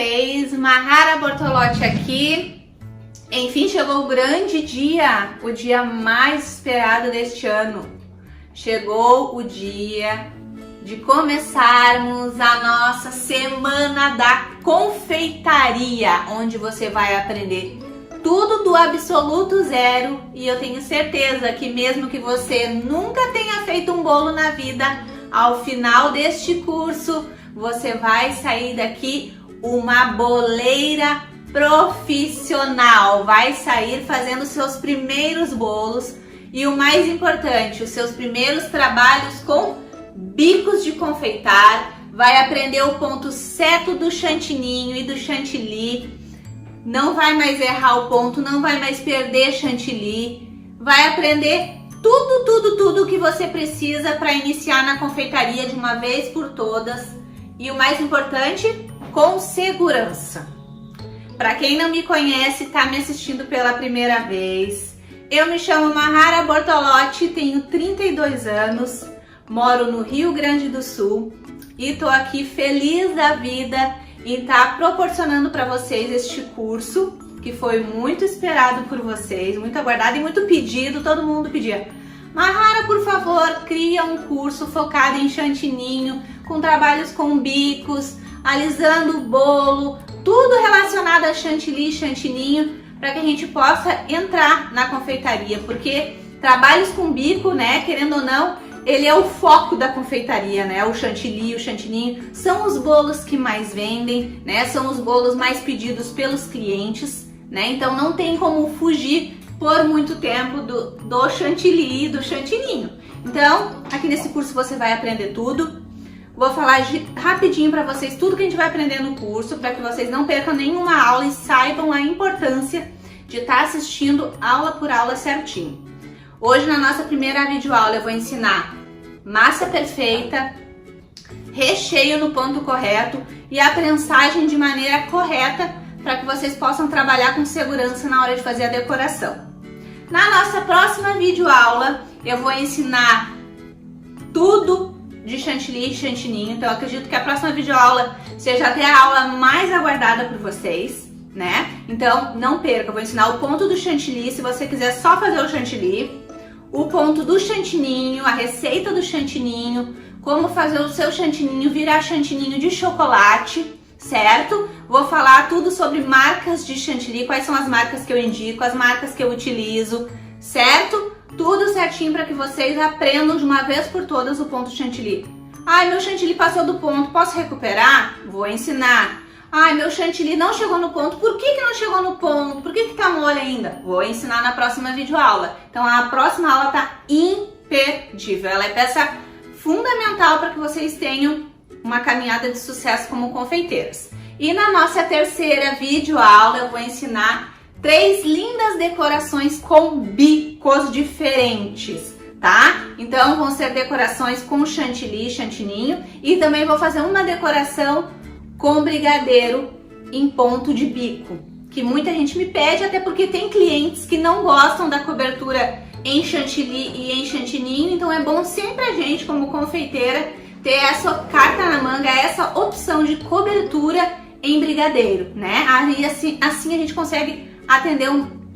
vocês? Mahara Bortolotti aqui. Enfim, chegou o grande dia, o dia mais esperado deste ano. Chegou o dia de começarmos a nossa Semana da Confeitaria, onde você vai aprender tudo do absoluto zero, e eu tenho certeza que mesmo que você nunca tenha feito um bolo na vida, ao final deste curso você vai sair daqui uma boleira profissional, vai sair fazendo seus primeiros bolos e, o mais importante, os seus primeiros trabalhos com bicos de confeitar, vai aprender o ponto certo do chantininho e do chantilly, não vai mais errar o ponto, não vai mais perder chantilly, vai aprender tudo que você precisa para iniciar na confeitaria de uma vez por todas, e o mais importante, com segurança. Para quem não me conhece, está me assistindo pela primeira vez, eu me chamo Mahara Bortolotti, tenho 32 anos, moro no Rio Grande do Sul e estou aqui feliz da vida em estar proporcionando para vocês este curso que foi muito esperado por vocês, muito aguardado e muito pedido. Todo mundo pedia: Mahara, por favor, cria um curso focado em chantininho, com trabalhos com bicos, alisando o bolo, tudo relacionado a chantilly e chantininho, para que a gente possa entrar na confeitaria, porque trabalhos com bico, né, querendo ou não, ele é o foco da confeitaria, né? O chantilly, o chantininho são os bolos que mais vendem, né? São os bolos mais pedidos pelos clientes, né? Então não tem como fugir por muito tempo do chantilly e do chantininho. Então, aqui nesse curso você vai aprender tudo. Vou falar rapidinho para vocês tudo que a gente vai aprender no curso, para que vocês não percam nenhuma aula e saibam a importância de estar assistindo aula por aula certinho. Hoje, na nossa primeira videoaula, eu vou ensinar massa perfeita, recheio no ponto correto e a prensagem de maneira correta, para que vocês possam trabalhar com segurança na hora de fazer a decoração. Na nossa próxima videoaula, eu vou ensinar tudo de chantilly e chantininho, então eu acredito que a próxima videoaula seja até a aula mais aguardada por vocês, né? Então não perca, eu vou ensinar o ponto do chantilly, se você quiser só fazer o chantilly, o ponto do chantininho, a receita do chantininho, como fazer o seu chantininho virar chantininho de chocolate, certo? Vou falar tudo sobre marcas de chantilly, quais são as marcas que eu indico, as marcas que eu utilizo, certo? Tudo certinho para que vocês aprendam de uma vez por todas o ponto chantilly. Ai, meu chantilly passou do ponto, posso recuperar? Vou ensinar. Ai, meu chantilly não chegou no ponto, por que não chegou no ponto? Por que tá mole ainda? Vou ensinar na próxima videoaula. Então a próxima aula tá imperdível, ela é peça fundamental para que vocês tenham uma caminhada de sucesso como confeiteiras. E na nossa terceira videoaula eu vou ensinar 3 lindas decorações com bicos diferentes, tá? Então vão ser decorações com chantilly, chantininho, e também vou fazer uma decoração com brigadeiro em ponto de bico, que muita gente me pede, até porque tem clientes que não gostam da cobertura em chantilly e em chantininho, então é bom sempre a gente, como confeiteira, ter essa carta na manga, essa opção de cobertura em brigadeiro, né? Aí assim a gente consegue atender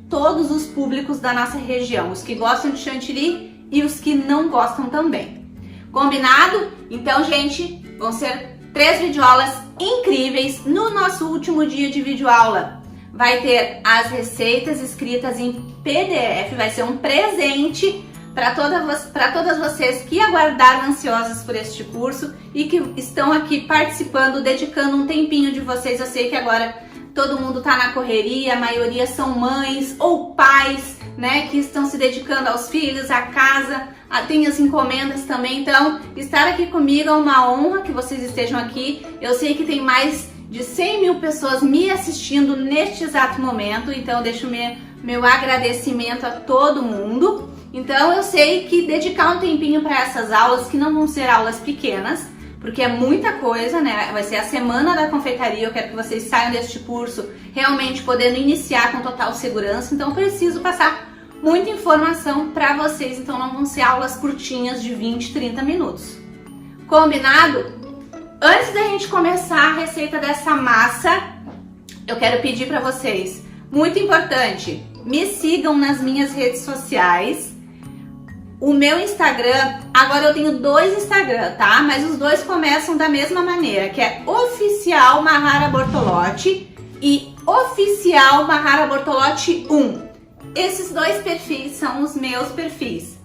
todos os públicos da nossa região, os que gostam de chantilly e os que não gostam também. Combinado? Então, gente, vão ser 3 videoaulas incríveis. No nosso último dia de videoaula vai ter as receitas escritas em PDF, vai ser um presente para todas vocês que aguardaram ansiosas por este curso e que estão aqui participando, dedicando um tempinho de vocês. Eu sei que agora todo mundo tá na correria, a maioria são mães ou pais, né, que estão se dedicando aos filhos, à casa, tem as encomendas também. Então, estar aqui comigo é uma honra que vocês estejam aqui. Eu sei que tem mais de 100 mil pessoas me assistindo neste exato momento, então eu deixo meu agradecimento a todo mundo. Então, eu sei que dedicar um tempinho para essas aulas, que não vão ser aulas pequenas, porque é muita coisa, né? Vai ser a Semana da Confeitaria, eu quero que vocês saiam deste curso realmente podendo iniciar com total segurança, então eu preciso passar muita informação para vocês, então não vão ser aulas curtinhas de 20, 30 minutos. Combinado? Antes da gente começar a receita dessa massa, eu quero pedir para vocês, muito importante, me sigam nas minhas redes sociais. O meu Instagram, agora eu tenho 2 Instagram, tá? Mas os 2 começam da mesma maneira, que é Oficial Mahara Bortolotti e Oficial Mahara Bortolotti 1. Esses 2 perfis são os meus perfis.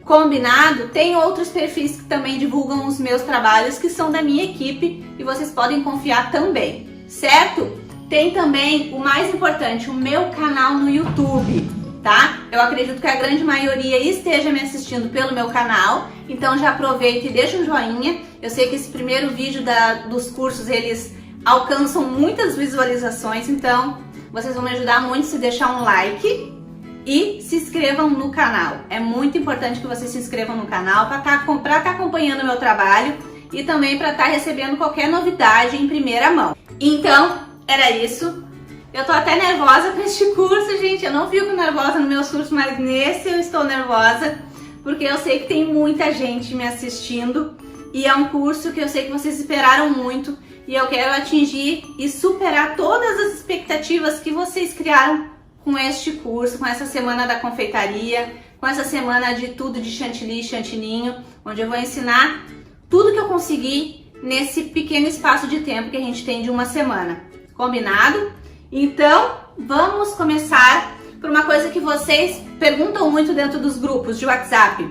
Combinado? Tem outros perfis que também divulgam os meus trabalhos, que são da minha equipe, e vocês podem confiar também, certo? Tem também o mais importante, o meu canal no YouTube, tá? Eu acredito que a grande maioria esteja me assistindo pelo meu canal, então já aproveita e deixa um joinha. Eu sei que esse primeiro vídeo dos cursos, eles alcançam muitas visualizações, então vocês vão me ajudar muito se deixar um like e se inscrevam no canal. É muito importante que vocês se inscrevam no canal para estar acompanhando o meu trabalho e também para estar recebendo qualquer novidade em primeira mão. Então, era isso. Eu tô até nervosa com este curso, gente. Eu não fico nervosa nos meus cursos, mas nesse eu estou nervosa, porque eu sei que tem muita gente me assistindo e é um curso que eu sei que vocês esperaram muito e eu quero atingir e superar todas as expectativas que vocês criaram com este curso, com essa semana da confeitaria, com essa semana de tudo de chantilly e chantininho, onde eu vou ensinar tudo que eu consegui nesse pequeno espaço de tempo que a gente tem de uma semana. Combinado? Então, vamos começar por uma coisa que vocês perguntam muito dentro dos grupos de WhatsApp.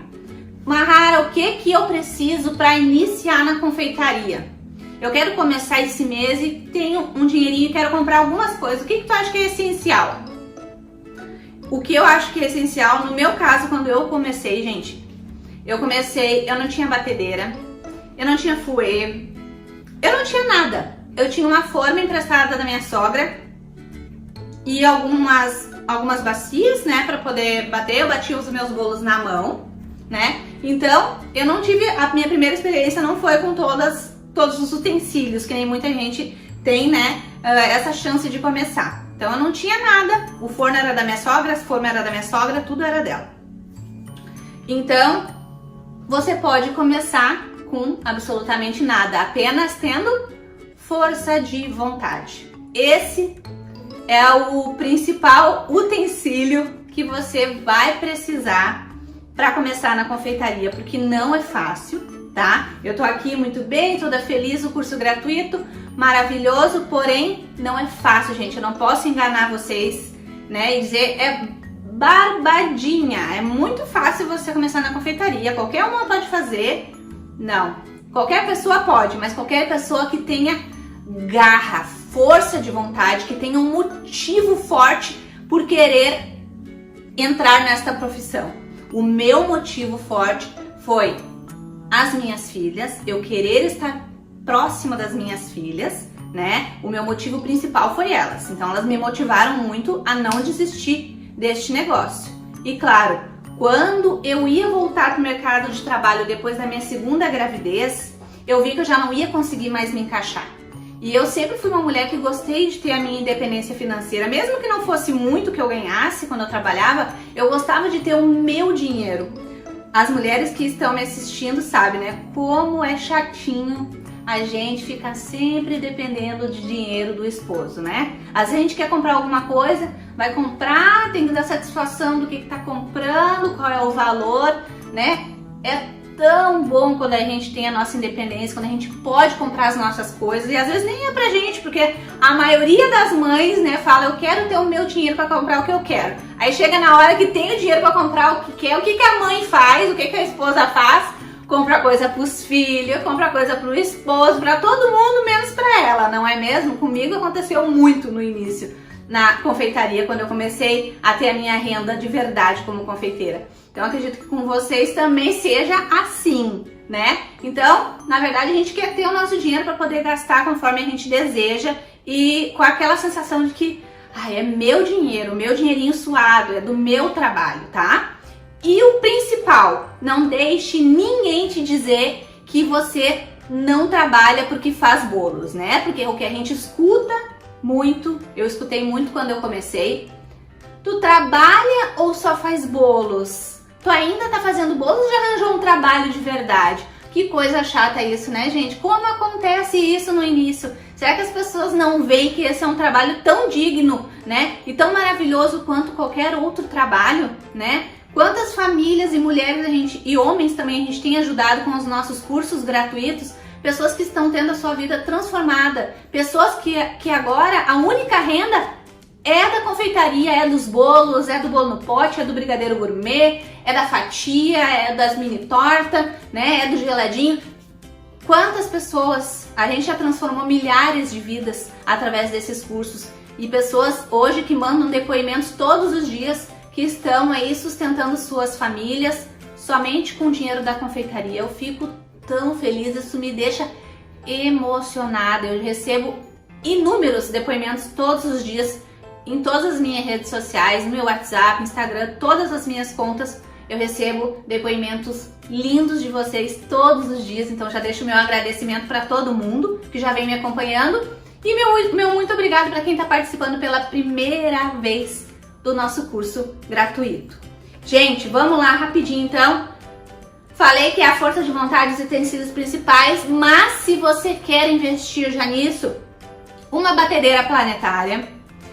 Mahara, o que eu preciso para iniciar na confeitaria? Eu quero começar esse mês e tenho um dinheirinho e quero comprar algumas coisas. O que tu acha que é essencial? O que eu acho que é essencial, no meu caso, quando eu comecei, gente, eu não tinha batedeira, eu não tinha fouet, eu não tinha nada. Eu tinha uma forma emprestada da minha sogra e algumas bacias, né, para poder bater. Eu batia os meus bolos na mão, né? Então, eu não tive, a minha primeira experiência não foi com todos os utensílios, que nem muita gente tem, né, essa chance de começar. Então, eu não tinha nada. O forno era da minha sogra, a forma era da minha sogra, tudo era dela. Então, você pode começar com absolutamente nada, apenas tendo força de vontade. Esse é o principal utensílio que você vai precisar para começar na confeitaria, porque não é fácil, tá? Eu tô aqui muito bem, toda feliz, o curso gratuito, maravilhoso, porém não é fácil, gente. Eu não posso enganar vocês, né, e dizer é barbadinha. É muito fácil você começar na confeitaria, qualquer uma pode fazer. Não, qualquer pessoa pode, mas qualquer pessoa que tenha garra, força de vontade, que tenha um motivo forte por querer entrar nesta profissão. O meu motivo forte foi as minhas filhas, eu querer estar próxima das minhas filhas, né? O meu motivo principal foi elas. Então elas me motivaram muito a não desistir deste negócio. E claro, quando eu ia voltar para o mercado de trabalho depois da minha segunda gravidez, eu vi que eu já não ia conseguir mais me encaixar. E eu sempre fui uma mulher que gostei de ter a minha independência financeira, mesmo que não fosse muito que eu ganhasse quando eu trabalhava, eu gostava de ter o meu dinheiro. As mulheres que estão me assistindo sabem, né, como é chatinho a gente ficar sempre dependendo de dinheiro do esposo, né? Às vezes a gente quer comprar alguma coisa, vai comprar, tem que dar satisfação do que tá comprando, qual é o valor, né? É tão bom quando a gente tem a nossa independência, quando a gente pode comprar as nossas coisas, e às vezes nem é pra gente, porque a maioria das mães, né, fala, eu quero ter o meu dinheiro pra comprar o que eu quero. Aí chega na hora que tem o dinheiro pra comprar o que quer, o que que a mãe faz, o que que a esposa faz? Compra coisa pros filhos, compra coisa pro esposo, pra todo mundo, menos pra ela, não é mesmo? Comigo aconteceu muito no início, na confeitaria, quando eu comecei a ter a minha renda de verdade como confeiteira. Então, acredito que com vocês também seja assim, né? Então, na verdade, a gente quer ter o nosso dinheiro para poder gastar conforme a gente deseja e com aquela sensação de que é meu dinheiro, meu dinheirinho suado, é do meu trabalho, tá? E o principal, não deixe ninguém te dizer que você não trabalha porque faz bolos, né? Porque o que a gente escuta muito, eu escutei muito quando eu comecei, tu trabalha ou só faz bolos? Tu ainda tá fazendo bolos ou já arranjou um trabalho de verdade? Que coisa chata isso, né, gente? Como acontece isso no início? Será que as pessoas não veem que esse é um trabalho tão digno, né? E tão maravilhoso quanto qualquer outro trabalho, né? Quantas famílias e mulheres e homens também a gente tem ajudado com os nossos cursos gratuitos, pessoas que estão tendo a sua vida transformada, pessoas que agora a única renda é da confeitaria, é dos bolos, é do bolo no pote, é do brigadeiro gourmet, é da fatia, é das mini torta, né? É do geladinho. Quantas pessoas, a gente já transformou milhares de vidas através desses cursos e pessoas hoje que mandam depoimentos todos os dias que estão aí sustentando suas famílias somente com o dinheiro da confeitaria. Eu fico tão feliz, isso me deixa emocionada. Eu recebo inúmeros depoimentos todos os dias em todas as minhas redes sociais, no meu WhatsApp, Instagram, todas as minhas contas. Eu recebo depoimentos lindos de vocês todos os dias, então já deixo o meu agradecimento para todo mundo que já vem me acompanhando e meu muito obrigado para quem está participando pela primeira vez do nosso curso gratuito. Gente, vamos lá rapidinho então. Falei que é a força de vontade e os utensílios principais, mas se você quer investir já nisso, uma batedeira planetária.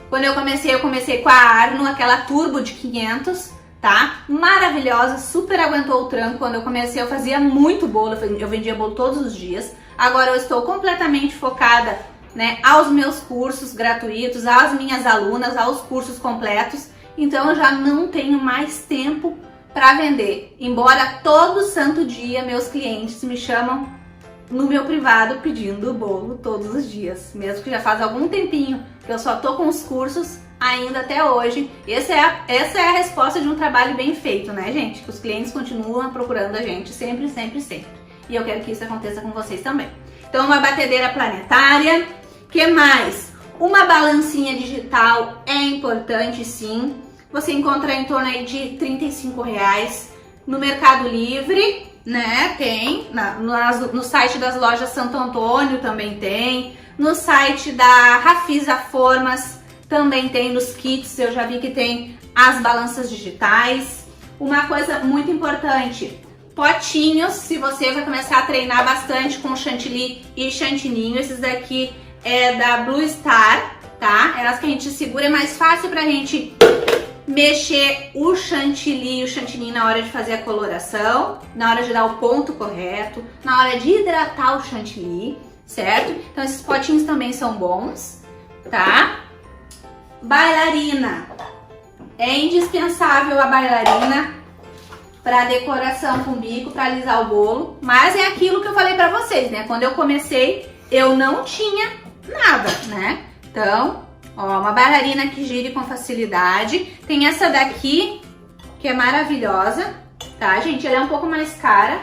Quando eu comecei com a Arno, aquela turbo de 500, tá? Maravilhosa, super aguentou o tranco. Quando eu comecei eu fazia muito bolo, eu vendia bolo todos os dias. Agora eu estou completamente focada, né, aos meus cursos gratuitos, às minhas alunas, aos cursos completos. Então eu já não tenho mais tempo para vender. Embora todo santo dia meus clientes me chamam no meu privado pedindo bolo todos os dias. Mesmo que já faz algum tempinho que eu só tô com os cursos ainda até hoje. Essa é a resposta de um trabalho bem feito, né, gente? Que os clientes continuam procurando a gente sempre, sempre, sempre. E eu quero que isso aconteça com vocês também. Então, uma batedeira planetária. Que mais? Uma balancinha digital é importante, sim. Você encontra em torno aí de R$35 no Mercado Livre, né? Tem no site das lojas Santo Antônio também tem, no site da Rafisa Formas também tem, nos kits eu já vi que tem as balanças digitais. Uma coisa muito importante, potinhos, se você vai começar a treinar bastante com chantilly e chantininho, esses daqui é da Blue Star, tá? Elas que a gente segura, é mais fácil pra gente mexer o chantilly e o chantininho na hora de fazer a coloração, na hora de dar o ponto correto, na hora de hidratar o chantilly, certo? Então esses potinhos também são bons, tá? Bailarina. É indispensável a bailarina para decoração com bico, para alisar o bolo, mas é aquilo que eu falei para vocês, né? Quando eu comecei, eu não tinha nada, né? Então, ó, uma bailarina que gire com facilidade. Tem essa daqui, que é maravilhosa, tá, gente? Ela é um pouco mais cara,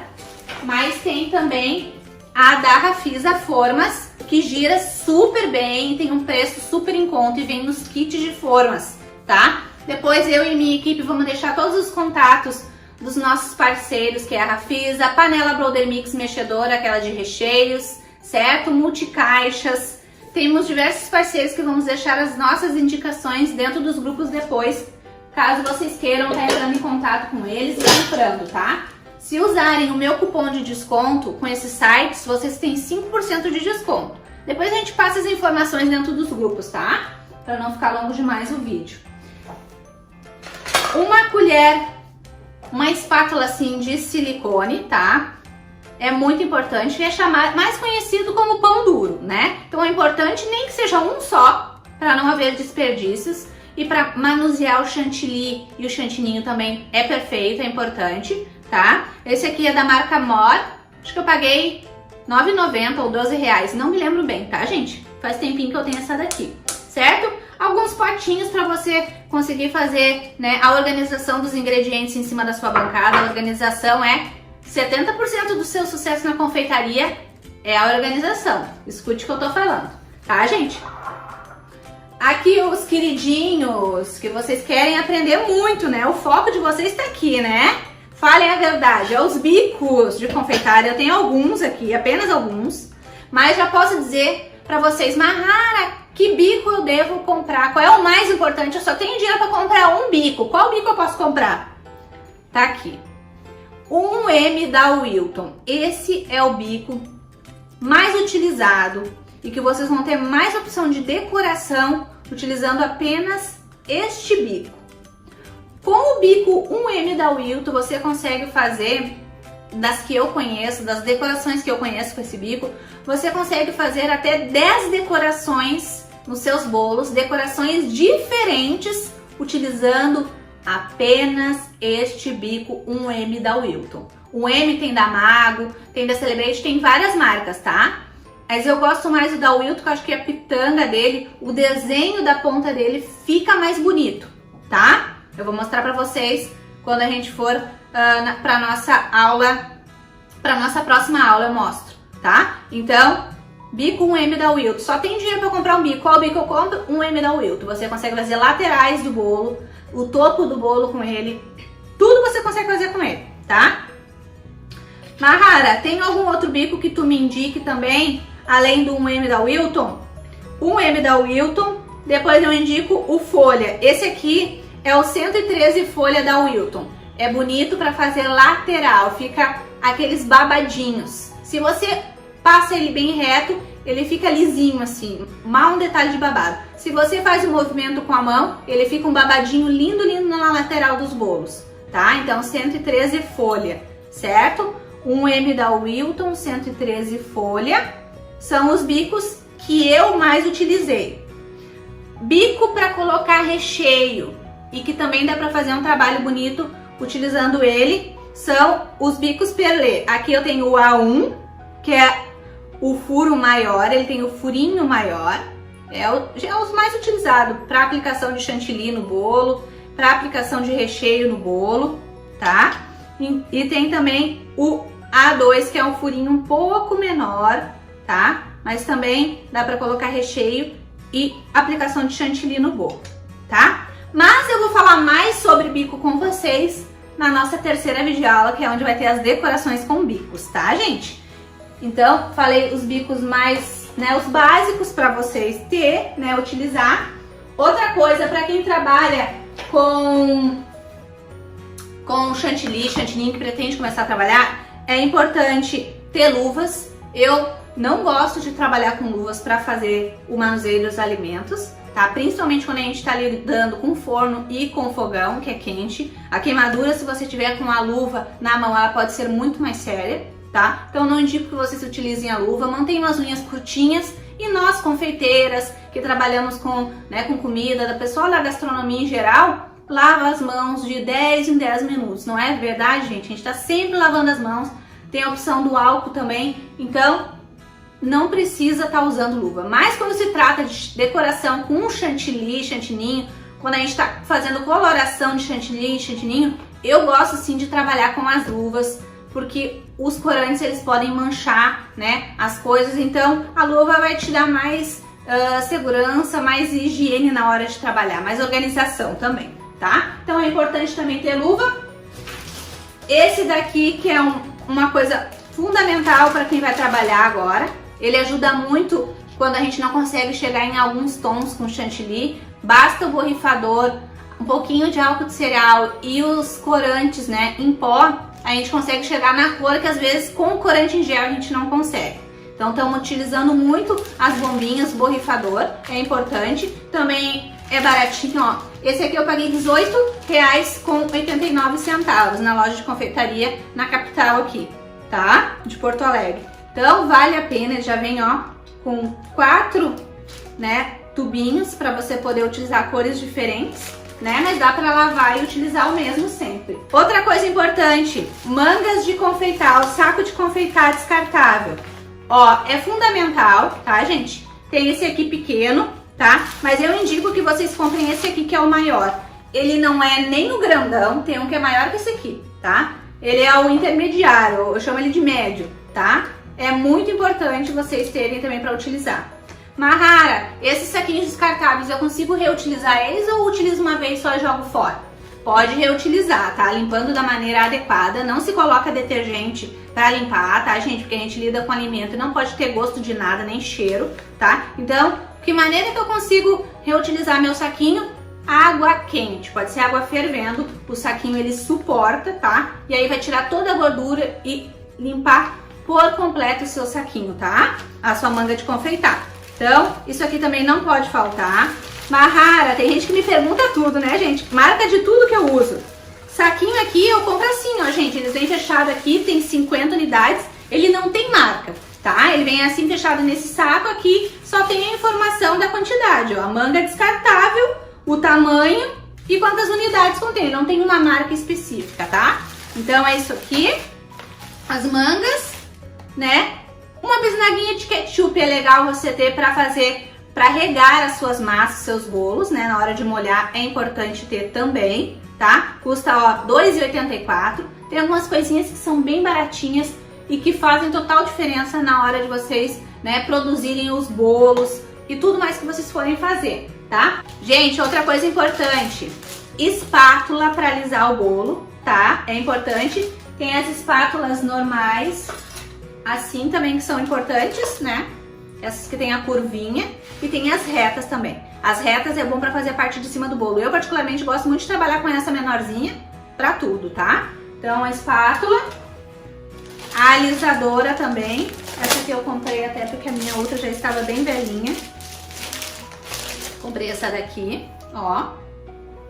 mas tem também a da Rafisa Formas, que gira super bem, tem um preço super em conta e vem nos kits de formas, tá? Depois eu e minha equipe vamos deixar todos os contatos dos nossos parceiros, que é a Rafisa, a panela Brother Mix mexedora, aquela de recheios, certo? Multicaixas. Temos diversos parceiros que vamos deixar as nossas indicações dentro dos grupos depois, caso vocês queiram estar entrando em contato com eles e comprando, tá? Se usarem o meu cupom de desconto com esses sites, vocês têm 5% de desconto. Depois a gente passa as informações dentro dos grupos, tá? Para não ficar longo demais o vídeo. Uma colher, uma espátula assim de silicone, tá? É muito importante, é mais conhecido como pão duro, né? Então é importante nem que seja um só, para não haver desperdícios. E para manusear o chantilly e o chantininho também é perfeito, é importante, tá? Esse aqui é da marca Mor, acho que eu paguei R$9,90 ou R$12, não me lembro bem, tá, gente? Faz tempinho que eu tenho essa daqui, certo? Alguns potinhos para você conseguir fazer, né, a organização dos ingredientes em cima da sua bancada. A organização é 70% do seu sucesso na confeitaria, é a organização. Escute o que eu tô falando, tá, gente? Aqui os queridinhos, que vocês querem aprender muito, né? O foco de vocês tá aqui, né? Falem a verdade, é os bicos de confeitaria. Eu tenho alguns aqui, apenas alguns, mas já posso dizer pra vocês, Mahara, que bico eu devo comprar? Qual é o mais importante? Eu só tenho dinheiro pra comprar um bico. Qual bico eu posso comprar? Tá aqui. 1M da Wilton. Esse é o bico mais utilizado, e que vocês vão ter mais opção de decoração utilizando apenas este bico. Com o bico 1M da Wilton, você consegue fazer, das que eu conheço, das decorações que eu conheço com esse bico, você consegue fazer até 10 decorações nos seus bolos, decorações diferentes, utilizando apenas este bico 1M da Wilton. O M tem da Mago, tem da Celebrate, tem várias marcas, tá? Mas eu gosto mais do da Wilton, que eu acho que a pitanga dele, o desenho da ponta dele fica mais bonito, tá? Eu vou mostrar pra vocês quando a gente for pra nossa aula, pra nossa próxima aula eu mostro, tá? Então, bico 1M da Wilton. Só tem dinheiro pra comprar um bico. Qual bico eu compro? 1M da Wilton. Você consegue fazer laterais do bolo, o topo do bolo com ele, tudo você consegue fazer com ele, tá? Mahara, tem algum outro bico que tu me indique também, além do 1M da Wilton? 1M da Wilton, depois eu indico o folha. Esse aqui é o 113 folha da Wilton. É bonito para fazer lateral, fica aqueles babadinhos. Se você passa ele bem reto, ele fica lisinho assim, mal um detalhe de babado. Se você faz o movimento com a mão, ele fica um babadinho lindo, lindo na lateral dos bolos, tá? Então 113 folha, certo? 1M da Wilton, 113 folha, são os bicos que eu mais utilizei. Bico para colocar recheio e que também dá para fazer um trabalho bonito utilizando ele, são os bicos Perlé. Aqui eu tenho o A1, que é o furo maior, ele tem o furinho maior, é os mais utilizados para aplicação de chantilly no bolo, para aplicação de recheio no bolo, tá? E tem também o A2, que é um furinho um pouco menor, tá? Mas também dá para colocar recheio e aplicação de chantilly no bolo, tá? Mas eu vou falar mais sobre bico com vocês na nossa terceira videoaula, que é onde vai ter as decorações com bicos, tá, gente? Então, falei os bicos mais, né, os básicos para vocês ter, né, utilizar. Outra coisa, para quem trabalha com chantilly que pretende começar a trabalhar, é importante ter luvas. Eu não gosto de trabalhar com luvas para fazer o manuseio dos alimentos, tá? Principalmente quando a gente está lidando com forno e com fogão, que é quente. A queimadura, se você tiver com a luva na mão, ela pode ser muito mais séria, tá? Então não indico que vocês utilizem a luva, mantenham as unhas curtinhas. E nós, confeiteiras, que trabalhamos com, né, com comida, da pessoa da gastronomia em geral, lava as mãos de 10 em 10 minutos, não é verdade, gente? A gente está sempre lavando as mãos, tem a opção do álcool também, então não precisa estar usando luva. Mas quando se trata de decoração com chantilly, chantininho, quando a gente está fazendo coloração de chantilly, chantininho, eu gosto sim de trabalhar com as luvas, porque os corantes eles podem manchar, né, as coisas, então a luva vai te dar mais segurança, mais higiene na hora de trabalhar, mais organização também, tá? Então é importante também ter luva. Esse daqui que é uma coisa fundamental para quem vai trabalhar agora, ele ajuda muito quando a gente não consegue chegar em alguns tons com chantilly, basta o borrifador, um pouquinho de álcool de cereal e os corantes, né, em pó, a gente consegue chegar na cor que às vezes com o corante em gel a gente não consegue. Então estamos utilizando muito as bombinhas, borrifador, é importante. Também é baratinho, ó. Esse aqui eu paguei R$18,89 na loja de confeitaria na capital aqui, tá? De Porto Alegre. Então vale a pena, ele já vem, ó, com 4, né, tubinhos para você poder utilizar cores diferentes, né? Mas dá para lavar e utilizar o mesmo sempre. Outra coisa importante, mangas de confeitar, o saco de confeitar descartável. Ó, é fundamental, tá, gente? Tem esse aqui pequeno, tá? Mas eu indico que vocês comprem esse aqui que é o maior. Ele não é nem o grandão, tem um que é maior que esse aqui, tá? Ele é o intermediário, eu chamo ele de médio, tá? É muito importante vocês terem também para utilizar. Mahara, esses saquinhos descartáveis eu consigo reutilizar eles ou utilizo uma vez só e jogo fora? Pode reutilizar, tá? Limpando da maneira adequada, não se coloca detergente para limpar, tá, gente? Porque a gente lida com alimento e não pode ter gosto de nada, nem cheiro, tá? Então, que maneira que eu consigo reutilizar meu saquinho? Água quente, pode ser água fervendo, o saquinho ele suporta, tá? E aí vai tirar toda a gordura e limpar por completo o seu saquinho, tá? A sua manga de confeitar. Então, isso aqui também não pode faltar. Mahara, tem gente que me pergunta tudo, né, gente? Marca de tudo que eu uso. Saquinho aqui eu compro assim, ó, gente. Eles vêm fechado aqui, tem 50 unidades. Ele não tem marca, tá? Ele vem assim fechado nesse saco aqui, só tem a informação da quantidade, ó. A manga descartável, o tamanho e quantas unidades contém. Não tem uma marca específica, tá? Então é isso aqui. As mangas, né? Uma bisnaguinha de ketchup é legal você ter para fazer, para regar as suas massas, seus bolos, né? Na hora de molhar é importante ter também, tá? Custa, ó, R$ 2,84. Tem algumas coisinhas que são bem baratinhas e que fazem total diferença na hora de vocês, né, produzirem os bolos e tudo mais que vocês forem fazer, tá? Gente, outra coisa importante, espátula para alisar o bolo, tá? É importante. Tem as espátulas normais, assim também, que são importantes, né? Essas que tem a curvinha, e tem as retas também. As retas é bom para fazer a parte de cima do bolo. Eu particularmente gosto muito de trabalhar com essa menorzinha para tudo, tá? Então a espátula, a alisadora também. Essa aqui eu comprei até porque a minha outra já estava bem velhinha. Comprei essa daqui, ó,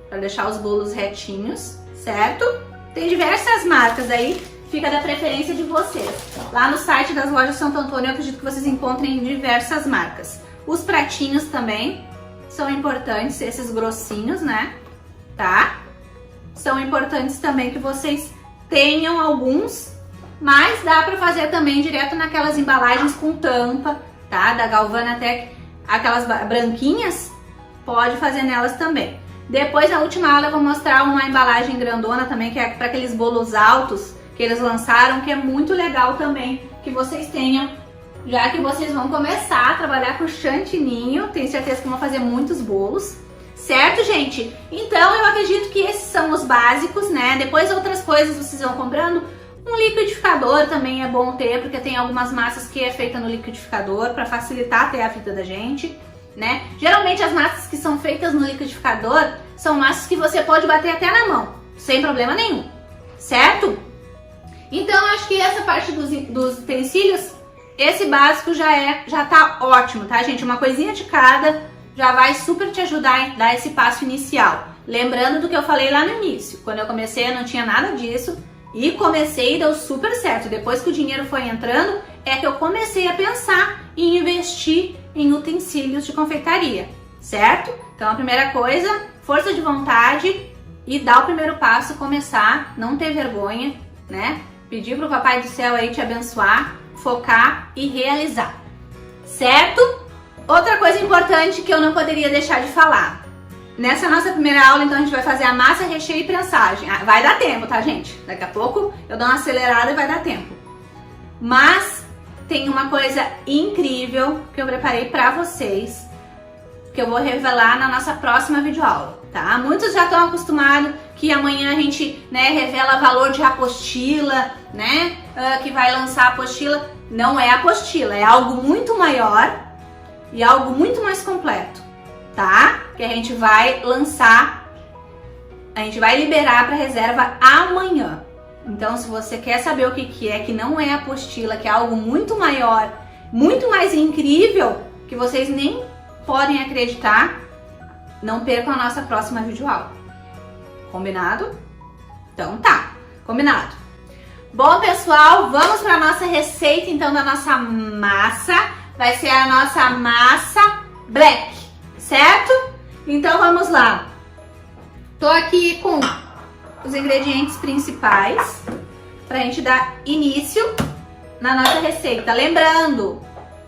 para deixar os bolos retinhos, certo? Tem diversas marcas aí, fica da preferência de vocês. Lá no site das lojas Santo Antônio eu acredito que vocês encontrem diversas marcas. Os pratinhos também são importantes, esses grossinhos, né? Tá? São importantes também que vocês tenham alguns, mas dá pra fazer também direto naquelas embalagens com tampa, tá? Da Galvanatec, aquelas branquinhas, pode fazer nelas também. Depois, na última aula, eu vou mostrar uma embalagem grandona também, que é para aqueles bolos altos que eles lançaram, que é muito legal também que vocês tenham, já que vocês vão começar a trabalhar com chantininho. Tenho certeza que vão fazer muitos bolos, certo, gente? Então, eu acredito que esses são os básicos, né? Depois, outras coisas vocês vão comprando. Um liquidificador também é bom ter, porque tem algumas massas que é feita no liquidificador para facilitar até a vida da gente, né? Geralmente as massas que são feitas no liquidificador são massas que você pode bater até na mão, sem problema nenhum, certo? Então acho que essa parte dos utensílios, esse básico já tá ótimo, tá, gente? Uma coisinha de cada já vai super te ajudar a dar esse passo inicial. Lembrando do que eu falei lá no início, quando eu comecei eu não tinha nada disso e comecei e deu super certo. Depois que o dinheiro foi entrando, é que eu comecei a pensar em investir em utensílios de confeitaria, certo? Então a primeira coisa, força de vontade e dar o primeiro passo, começar, não ter vergonha, né? Pedir pro Papai do Céu aí te abençoar, focar e realizar, certo? Outra coisa importante que eu não poderia deixar de falar. Nessa nossa primeira aula, então, a gente vai fazer a massa, recheio e prensagem. Vai dar tempo, tá, gente? Daqui a pouco eu dou uma acelerada e vai dar tempo. Mas tem uma coisa incrível que eu preparei pra vocês, que eu vou revelar na nossa próxima videoaula, tá? Muitos já estão acostumados que amanhã a gente, né, revela valor de apostila, né? Que vai lançar a apostila. Não é apostila, é algo muito maior e algo muito mais completo, tá? Que a gente vai lançar, a gente vai liberar para reserva amanhã. Então, se você quer saber o que é, que não é apostila, que é algo muito maior, muito mais incrível, que vocês nem podem acreditar, não percam a nossa próxima videoaula. Combinado? Então tá, combinado. Bom, pessoal, vamos para a nossa receita, então, da nossa massa. Vai ser a nossa massa black, certo? Então, vamos lá. Tô aqui com os ingredientes principais para a gente dar início na nossa receita. Lembrando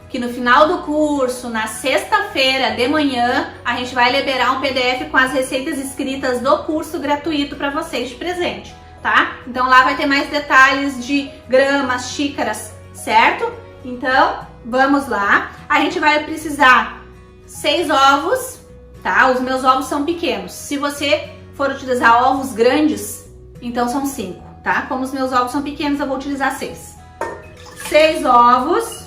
que no final do curso, na sexta-feira de manhã, a gente vai liberar um PDF com as receitas escritas do curso gratuito para vocês de presente, tá? Então lá vai ter mais detalhes de gramas, xícaras, certo? Então, vamos lá. A gente vai precisar 6 ovos, tá? Os meus ovos são pequenos. Se você for utilizar ovos grandes, então são 5, tá? Como os meus ovos são pequenos, eu vou utilizar 6. 6 ovos.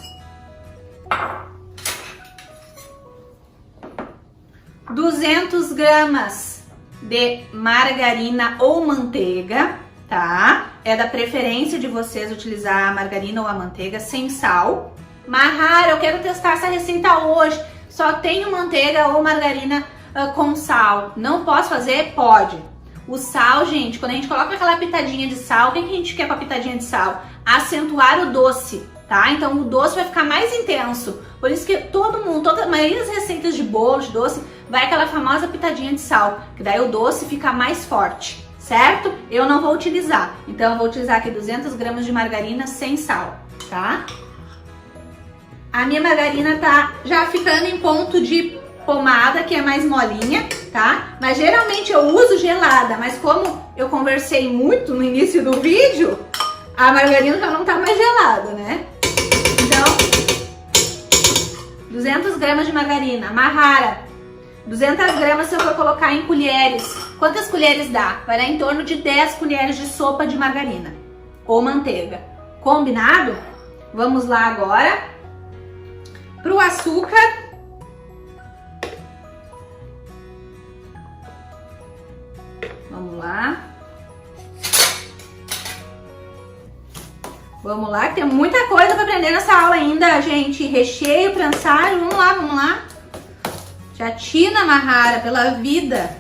200 gramas de margarina ou manteiga, tá? É da preferência de vocês utilizar a margarina ou a manteiga sem sal, Mahara, eu quero testar essa receita hoje. Só tenho manteiga ou margarina com sal. Não posso fazer? Pode. O sal, gente, quando a gente coloca aquela pitadinha de sal, o que a gente quer com a pitadinha de sal? Acentuar o doce, tá? Então o doce vai ficar mais intenso. Por isso que a maioria das receitas de bolo, de doce, vai aquela famosa pitadinha de sal, que daí o doce fica mais forte, certo? Eu não vou utilizar. Então eu vou utilizar aqui 200 gramas de margarina sem sal, tá? A minha margarina tá já ficando em ponto de pomada, que é mais molinha, tá? Mas geralmente eu uso gelada, mas como eu conversei muito no início do vídeo, a margarina já não tá mais gelada, né? Então, 200 gramas de margarina. Mahara, 200 gramas se eu for colocar em colheres. Quantas colheres dá? Vai dar em torno de 10 colheres de sopa de margarina ou manteiga. Combinado? Vamos lá agora pro açúcar. Vamos lá. Vamos lá, que tem muita coisa para aprender nessa aula ainda, gente. Recheio, prançado, vamos lá, vamos lá. Jatina, Mahara, pela vida.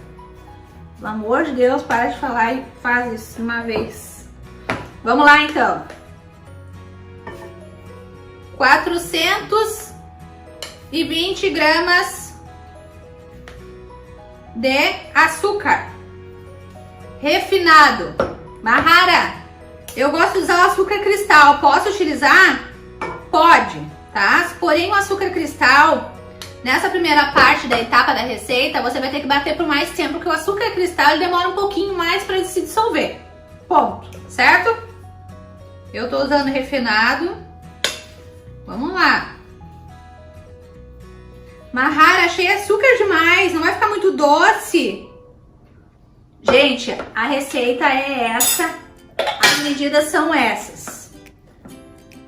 Pelo amor de Deus, para de falar e faz isso uma vez. Vamos lá, então. 420 gramas de açúcar refinado. Mahara, eu gosto de usar o açúcar cristal. Posso utilizar? Pode, tá? Porém, o açúcar cristal, nessa primeira parte da etapa da receita, você vai ter que bater por mais tempo, porque o açúcar cristal ele demora um pouquinho mais para se dissolver. Ponto, certo? Eu tô usando refinado. Vamos lá. Mahara, achei açúcar demais, não vai ficar muito doce. Gente, a receita é essa, as medidas são essas.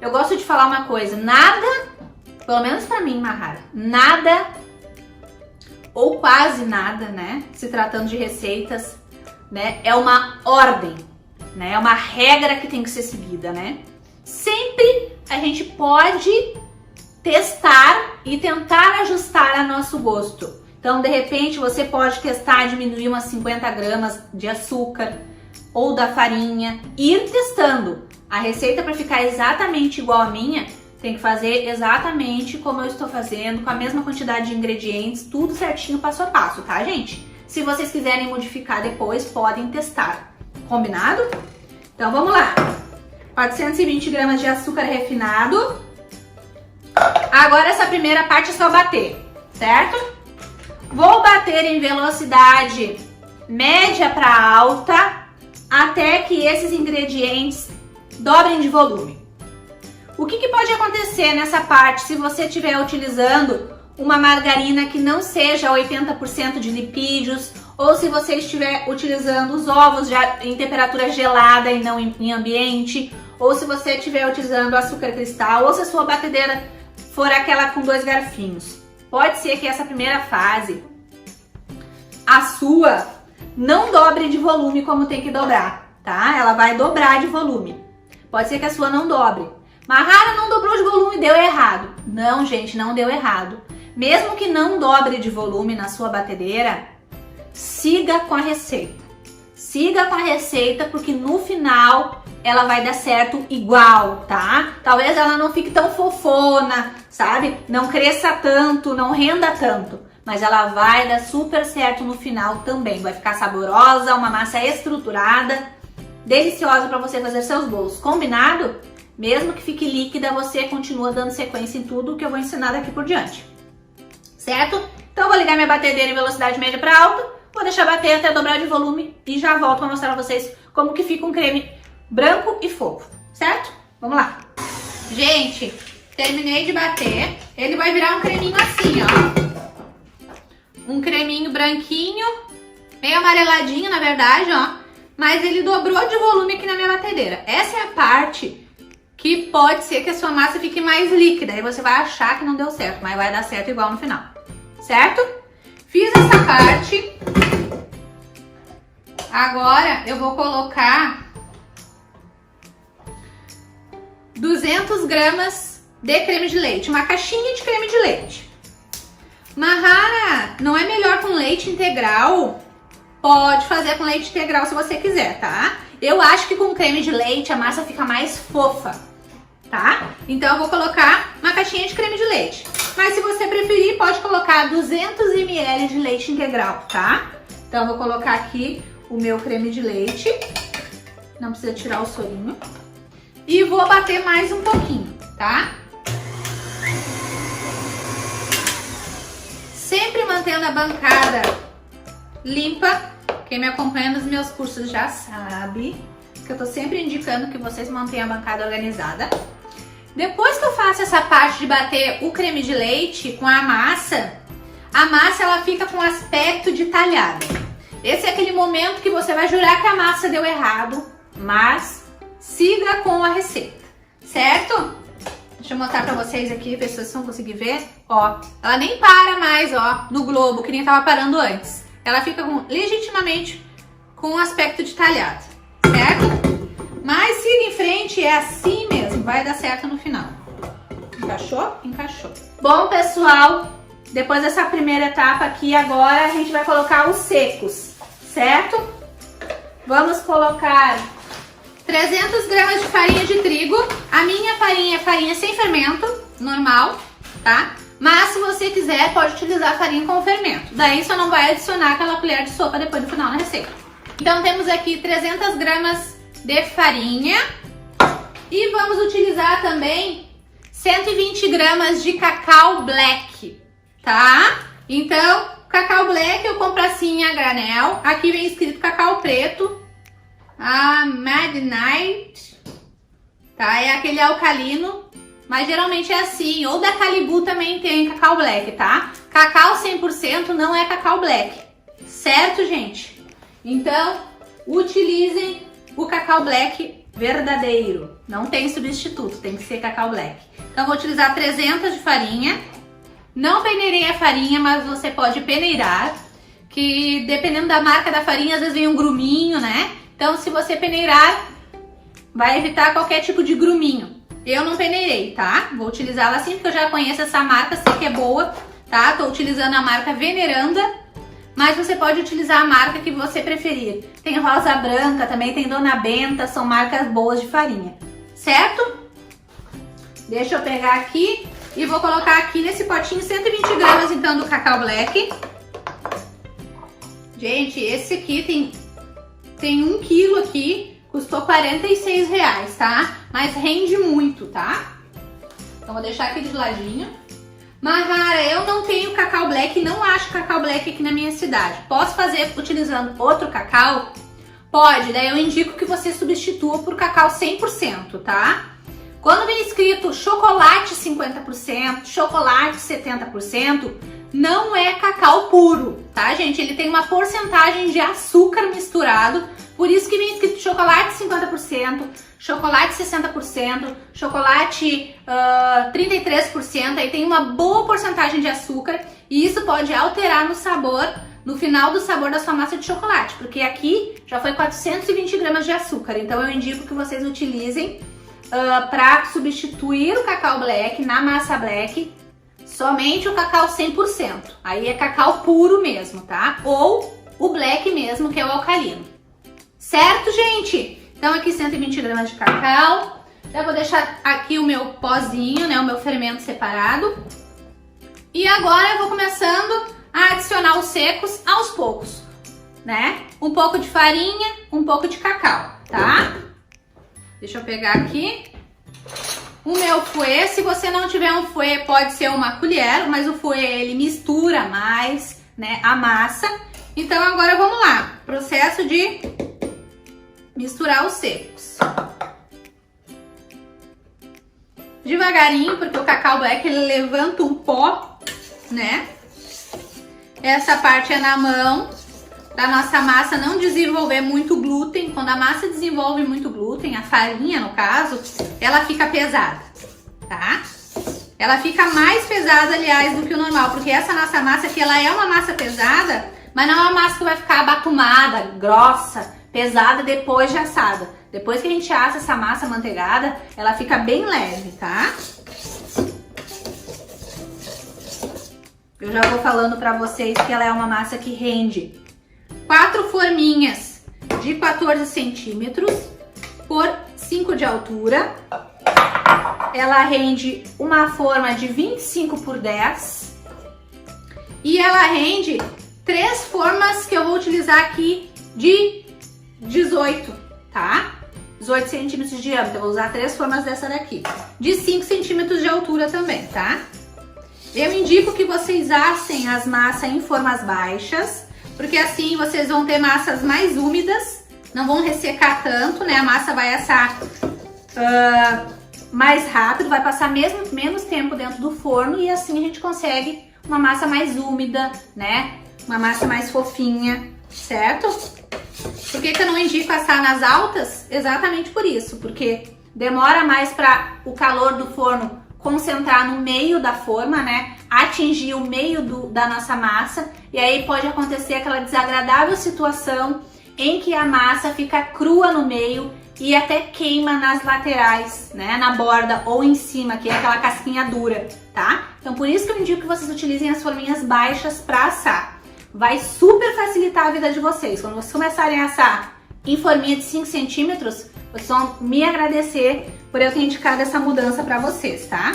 Eu gosto de falar uma coisa, nada, pelo menos pra mim, Mahara, nada ou quase nada, né, se tratando de receitas, né, é uma ordem, né, é uma regra que tem que ser seguida, né. Sempre a gente pode testar e tentar ajustar a nosso gosto. Então, de repente, você pode testar diminuir umas 50 gramas de açúcar ou da farinha, ir testando. A receita, para ficar exatamente igual a minha, tem que fazer exatamente como eu estou fazendo, com a mesma quantidade de ingredientes, tudo certinho, passo a passo, tá, gente? Se vocês quiserem modificar depois, podem testar. Combinado? Então, vamos lá. 420 gramas de açúcar refinado. Agora, essa primeira parte é só bater, certo? Vou bater em velocidade média para alta até que esses ingredientes dobrem de volume. O que pode acontecer nessa parte se você estiver utilizando uma margarina que não seja 80% de lipídios, ou se você estiver utilizando os ovos já em temperatura gelada e não em ambiente, ou se você estiver utilizando açúcar cristal, ou se a sua batedeira for aquela com 2 garfinhos. Pode ser que essa primeira fase, a sua, não dobre de volume como tem que dobrar, tá? Ela vai dobrar de volume. Pode ser que a sua não dobre. Mahara, não dobrou de volume, deu errado. Não, gente, não deu errado. Mesmo que não dobre de volume na sua batedeira, siga com a receita. Siga com a receita, porque no final ela vai dar certo igual, tá? Talvez ela não fique tão fofona, sabe? Não cresça tanto, não renda tanto. Mas ela vai dar super certo no final também. Vai ficar saborosa, uma massa estruturada, deliciosa para você fazer seus bolos. Combinado? Mesmo que fique líquida, você continua dando sequência em tudo que eu vou ensinar daqui por diante. Certo? Então eu vou ligar minha batedeira em velocidade média para alta, vou deixar bater até dobrar de volume e já volto para mostrar para vocês como que fica um creme branco e fofo. Certo? Vamos lá. Gente, terminei de bater. Ele vai virar um creminho assim, ó. Um creminho branquinho, meio amareladinho, na verdade, ó. Mas ele dobrou de volume aqui na minha batedeira. Essa é a parte que pode ser que a sua massa fique mais líquida. Aí você vai achar que não deu certo, mas vai dar certo igual no final. Certo? Fiz essa parte. Agora eu vou colocar 200 gramas de creme de leite, uma caixinha de creme de leite. Mahara, não é melhor com leite integral? Pode fazer com leite integral se você quiser, tá? Eu acho que com creme de leite a massa fica mais fofa, tá? Então eu vou colocar uma caixinha de creme de leite. Mas se você preferir, pode colocar 200 ml de leite integral, tá? Então eu vou colocar aqui o meu creme de leite. Não precisa tirar o sorinho. E vou bater mais um pouquinho, tá? Sempre mantendo a bancada limpa. Quem me acompanha nos meus cursos já sabe que eu tô sempre indicando que vocês mantenham a bancada organizada. Depois que eu faço essa parte de bater o creme de leite com a massa ela fica com aspecto de talhada. Esse é aquele momento que você vai jurar que a massa deu errado, mas siga com a receita, certo? Deixa eu mostrar pra vocês aqui, ver se vocês vão conseguir ver. Ó, ela nem para mais, ó, no globo, que nem tava parando antes. Ela fica legitimamente com aspecto de talhado, certo? Mas siga em frente, é assim mesmo, vai dar certo no final. Encaixou? Encaixou. Bom, pessoal, depois dessa primeira etapa aqui, agora a gente vai colocar os secos, certo? Vamos colocar 300 gramas de farinha de trigo. A minha farinha é farinha sem fermento, normal, tá? Mas se você quiser, pode utilizar farinha com fermento. Daí só não vai adicionar aquela colher de sopa depois no final na receita. Então temos aqui 300 gramas de farinha. E vamos utilizar também 120 gramas de cacau black, tá? Então, cacau black eu compro assim a granel. Aqui vem escrito cacau preto. A Midnight, tá? É aquele alcalino, mas geralmente é assim. Ou da Calibu também tem cacau black, tá? Cacau 100% não é cacau black, certo, gente? Então, utilizem o cacau black verdadeiro. Não tem substituto, tem que ser cacau black. Então, vou utilizar 300 de farinha. Não peneirei a farinha, mas você pode peneirar, que dependendo da marca da farinha, às vezes vem um gruminho, né? Então, se você peneirar, vai evitar qualquer tipo de gruminho. Eu não peneirei, tá? Vou utilizá-la assim, porque eu já conheço essa marca, sei que é boa, tá? Tô utilizando a marca Veneranda, mas você pode utilizar a marca que você preferir. Tem Rosa Branca, também tem Dona Benta, são marcas boas de farinha, certo? Deixa eu pegar aqui e vou colocar aqui nesse potinho 120 gramas, então, do cacau black. Gente, esse aqui tem 1 quilo aqui, custou R$46, tá? Mas rende muito, tá? Então vou deixar aqui de ladinho. Mahara, eu não tenho cacau black, não acho cacau black aqui na minha cidade. Posso fazer utilizando outro cacau? Pode, daí eu indico que você substitua por cacau 100%, tá? Quando vem escrito chocolate 50%, chocolate 70%, não é cacau puro, tá, gente? Ele tem uma porcentagem de açúcar misturado, por isso que vem escrito chocolate 50%, chocolate 60%, chocolate 33%, aí tem uma boa porcentagem de açúcar e isso pode alterar no sabor, no final do sabor da sua massa de chocolate, porque aqui já foi 420 gramas de açúcar, então eu indico que vocês utilizem para substituir o cacau black na massa black, somente o cacau 100%, aí é cacau puro mesmo, tá? Ou o black mesmo, que é o alcalino. Certo, gente? Então aqui 120 gramas de cacau. Já vou deixar aqui o meu pozinho, né? O meu fermento separado. E agora eu vou começando a adicionar os secos aos poucos, né? Um pouco de farinha, um pouco de cacau, tá? Deixa eu pegar aqui. O meu fouet, se você não tiver um fouet, pode ser uma colher, mas o fouet ele mistura mais, né, a massa. Então agora vamos lá, processo de misturar os secos. Devagarinho, porque o cacau black ele levanta um pó, né? Essa parte é na mão, da nossa massa não desenvolver muito glúten. Quando a massa desenvolve muito glúten, a farinha no caso, ela fica pesada, tá? Ela fica mais pesada, aliás, do que o normal, porque essa nossa massa aqui, ela é uma massa pesada, mas não é uma massa que vai ficar abatumada, grossa, pesada depois de assada. Depois que a gente assa essa massa amanteigada, ela fica bem leve, tá? Eu já vou falando pra vocês que ela é uma massa que rende 4 forminhas de 14 centímetros por 5 de altura. Ela rende uma forma de 25 por 10. E ela rende 3 formas que eu vou utilizar aqui de 18, tá? 18 centímetros de diâmetro. Eu vou usar 3 formas dessa daqui. De 5 centímetros de altura também, tá? Eu indico que vocês assem as massas em formas baixas, porque assim vocês vão ter massas mais úmidas, não vão ressecar tanto, né? A massa vai assar mais rápido, vai passar menos tempo dentro do forno e assim a gente consegue uma massa mais úmida, né? Uma massa mais fofinha, certo? Por que eu não indico assar nas altas? Exatamente por isso, porque demora mais para o calor do forno concentrar no meio da forma, né? Atingir o meio da nossa massa, e aí pode acontecer aquela desagradável situação em que a massa fica crua no meio e até queima nas laterais, né? Na borda ou em cima, que é aquela casquinha dura, tá? Então por isso que eu indico que vocês utilizem as forminhas baixas para assar. Vai super facilitar a vida de vocês. Quando vocês começarem a assar em forminha de 5 centímetros, vocês vão me agradecer por eu ter indicado essa mudança para vocês, tá?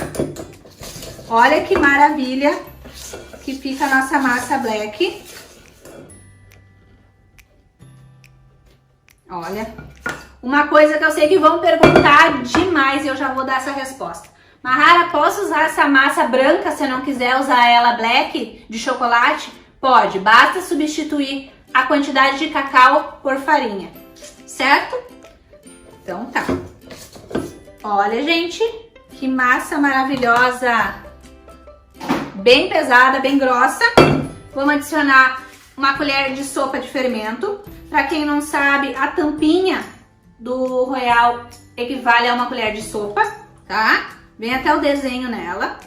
Olha que maravilha que fica a nossa massa black. Olha, uma coisa que eu sei que vão perguntar demais e eu já vou dar essa resposta. Mahara, posso usar essa massa branca se eu não quiser usar ela black de chocolate? Pode, basta substituir a quantidade de cacau por farinha, certo? Então tá. Olha, gente, que massa maravilhosa. Bem pesada, bem grossa. Vamos adicionar uma colher de sopa de fermento. Para quem não sabe, a tampinha do Royal equivale a uma colher de sopa, tá? Vem até o desenho nela.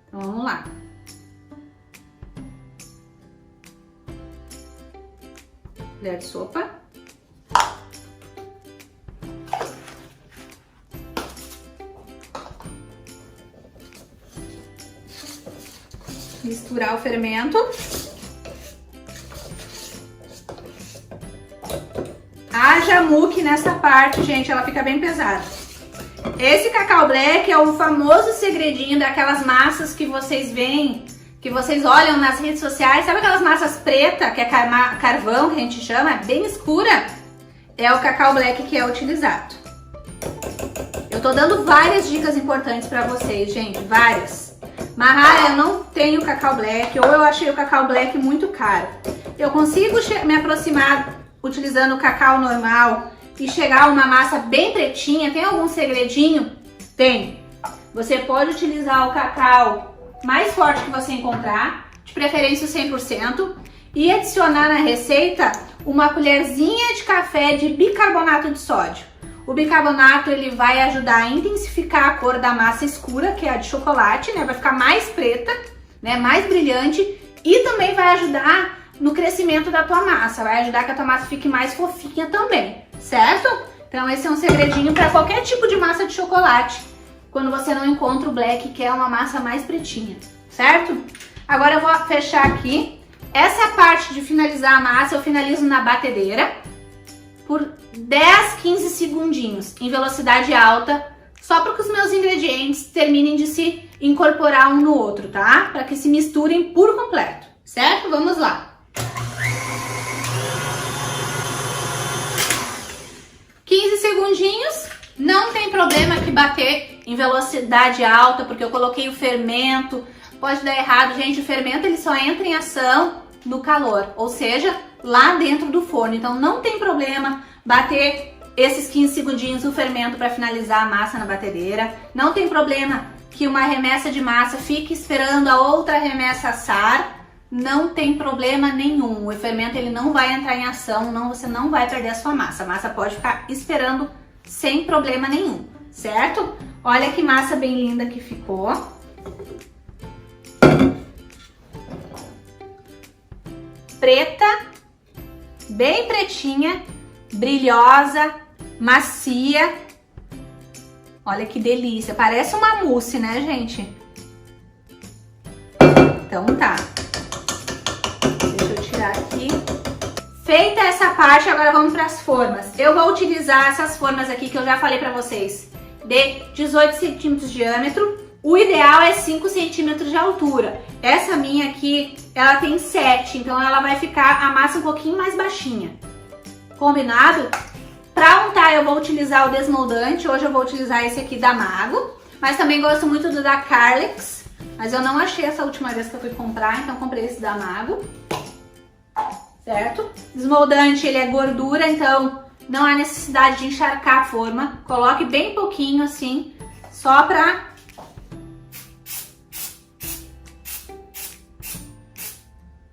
Então vamos lá. Colher de sopa. Misturar o fermento. Haja muque nessa parte, gente, ela fica bem pesada. Esse cacau black é o famoso segredinho daquelas massas que vocês veem, que vocês olham nas redes sociais. Sabe aquelas massas pretas, que é carvão, que a gente chama, bem escura? É o cacau black que é utilizado. Eu tô dando várias dicas importantes pra vocês, gente, várias. Mahara, eu não tenho cacau black, ou eu achei o cacau black muito caro. Eu consigo me aproximar utilizando o cacau normal e chegar a uma massa bem pretinha? Tem algum segredinho? Tem. Você pode utilizar o cacau mais forte que você encontrar, de preferência o 100%, e adicionar na receita uma colherzinha de café de bicarbonato de sódio. O bicarbonato ele vai ajudar a intensificar a cor da massa escura, que é a de chocolate, né? Vai ficar mais preta, né? Mais brilhante, e também vai ajudar no crescimento da tua massa, vai ajudar que a tua massa fique mais fofinha também, certo? Então esse é um segredinho para qualquer tipo de massa de chocolate, quando você não encontra o black, que é uma massa mais pretinha, certo? Agora eu vou fechar aqui. Essa parte de finalizar a massa eu finalizo na batedeira por 10, 15 segundinhos em velocidade alta, só para que os meus ingredientes terminem de se incorporar um no outro, tá? Para que se misturem por completo, certo? Vamos lá. 15 segundinhos, não tem problema que bater em velocidade alta, porque eu coloquei o fermento. Pode dar errado, gente, o fermento ele só entra em ação no calor, ou seja, lá dentro do forno. Então não tem problema bater esses 15 segundinhos o fermento para finalizar a massa na batedeira. Não tem problema que uma remessa de massa fique esperando a outra remessa assar. Não tem problema nenhum. O fermento ele não vai entrar em ação, você não vai perder a sua massa. A massa pode ficar esperando sem problema nenhum, certo? Olha que massa bem linda que ficou. Preta, bem pretinha, brilhosa, macia. Olha que delícia, parece uma mousse, né, gente? Então tá. Deixa eu tirar aqui. Feita essa parte, agora vamos para as formas. Eu vou utilizar essas formas aqui que eu já falei para vocês, de 18 centímetros de diâmetro. O ideal é 5 centímetros de altura. Essa minha aqui, ela tem 7, então ela vai ficar a massa um pouquinho mais baixinha. Combinado? Para untar eu vou utilizar o desmoldante. Hoje eu vou utilizar esse aqui da Mago, mas também gosto muito do da Carlex, mas eu não achei essa última vez que eu fui comprar, então comprei esse da Mago. Certo? Desmoldante, ele é gordura, então não há necessidade de encharcar a forma. Coloque bem pouquinho assim, só pra...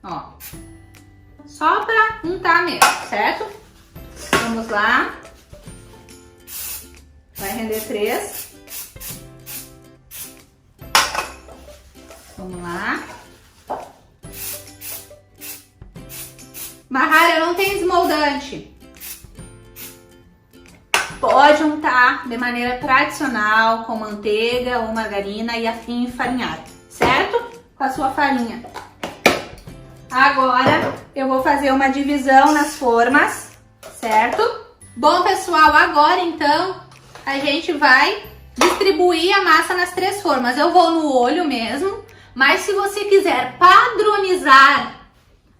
Ó, só pra untar mesmo, certo? Vamos lá. Vai render 3. Vamos lá. Marralha não tem desmoldante. Pode untar de maneira tradicional, com manteiga ou margarina e enfarinhar, certo? Com a sua farinha. Agora eu vou fazer uma divisão nas formas, certo? Bom, pessoal, agora então a gente vai distribuir a massa nas 3 formas. Eu vou no olho mesmo, mas se você quiser padronizar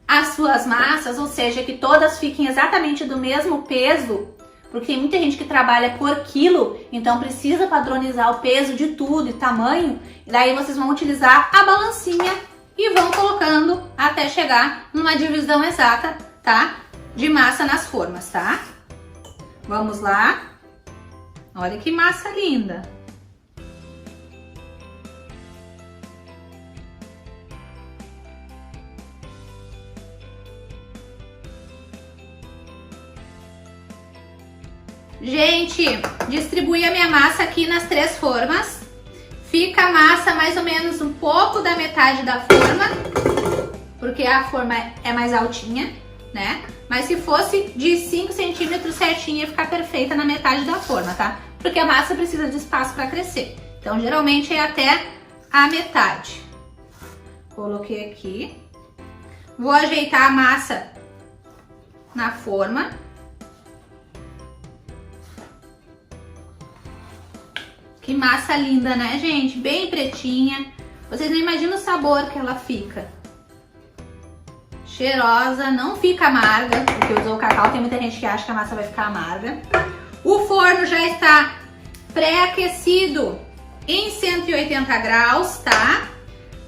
as suas massas, ou seja, que todas fiquem exatamente do mesmo peso, porque tem muita gente que trabalha por quilo, então precisa padronizar o peso de tudo e tamanho, e daí vocês vão utilizar a balancinha e vão colocando até chegar numa divisão exata, tá? De massa nas formas, tá? Vamos lá. Olha que massa linda! Gente, distribuí a minha massa aqui nas 3 formas. Fica a massa mais ou menos um pouco da metade da forma, porque a forma é mais altinha, né? Mas se fosse de 5 centímetros certinho, ia ficar perfeita na metade da forma, tá? Porque a massa precisa de espaço para crescer. Então, geralmente é até a metade. Coloquei aqui. Vou ajeitar a massa na forma. Que massa linda, né, gente? Bem pretinha. Vocês não imaginam o sabor que ela fica. Cheirosa, não fica amarga, porque usou o cacau. Tem muita gente que acha que a massa vai ficar amarga. O forno já está pré-aquecido em 180 graus, tá?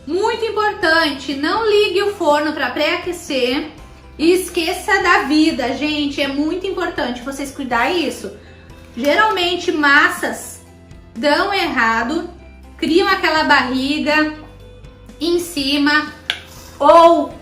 Muito importante, não ligue o forno para pré-aquecer e esqueça da vida, gente. É muito importante vocês cuidarem isso. Geralmente, massas dão errado, criam aquela barriga em cima ou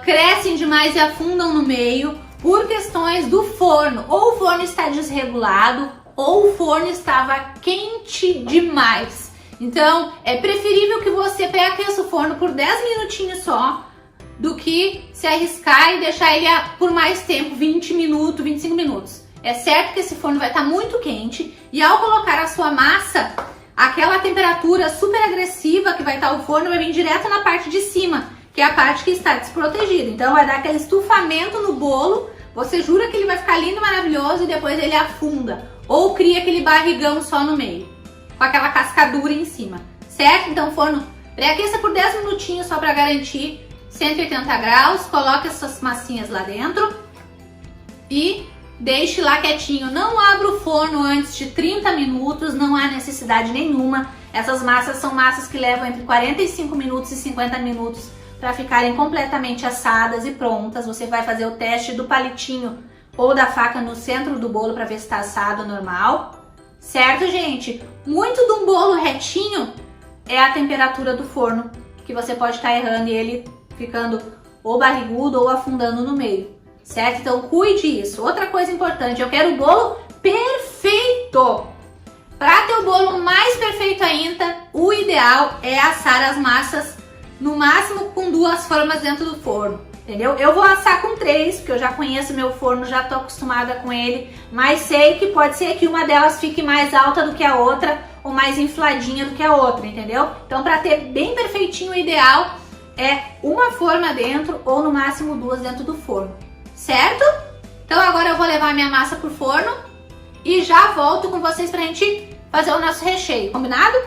crescem demais e afundam no meio por questões do forno. Ou o forno está desregulado ou o forno estava quente demais. Então é preferível que você pré-aqueça o forno por 10 minutinhos só do que se arriscar e deixar ele por mais tempo, 20 minutos, 25 minutos. É certo que esse forno vai estar muito quente e ao colocar a sua massa, aquela temperatura super agressiva que vai estar o forno vai vir direto na parte de cima, que é a parte que está desprotegida. Então vai dar aquele estufamento no bolo, você jura que ele vai ficar lindo, maravilhoso e depois ele afunda. Ou cria aquele barrigão só no meio, com aquela cascadura em cima, certo? Então forno pré-aqueça por 10 minutinhos só para garantir 180 graus, coloque essas massinhas lá dentro e deixe lá quietinho. Não abra o forno antes de 30 minutos, não há necessidade nenhuma. Essas massas são massas que levam entre 45 minutos e 50 minutos para ficarem completamente assadas e prontas. Você vai fazer o teste do palitinho ou da faca no centro do bolo para ver se está assado normal. Certo, gente? Muito de um bolo retinho é a temperatura do forno, que você pode estar errando e ele ficando ou barrigudo ou afundando no meio. Certo? Então cuide isso. Outra coisa importante, eu quero o bolo perfeito. Para ter o bolo mais perfeito ainda, o ideal é assar as massas no máximo com 2 formas dentro do forno, entendeu? Eu vou assar com 3, porque eu já conheço meu forno, já tô acostumada com ele, mas sei que pode ser que uma delas fique mais alta do que a outra ou mais infladinha do que a outra, entendeu? Então para ter bem perfeitinho, o ideal é uma forma dentro ou no máximo 2 dentro do forno, certo? Então agora eu vou levar minha massa pro forno e já volto com vocês pra gente fazer o nosso recheio, combinado?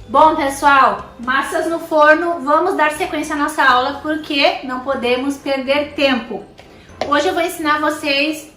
Bom, pessoal, massas no forno, vamos dar sequência à nossa aula porque não podemos perder tempo. Hoje eu vou ensinar vocês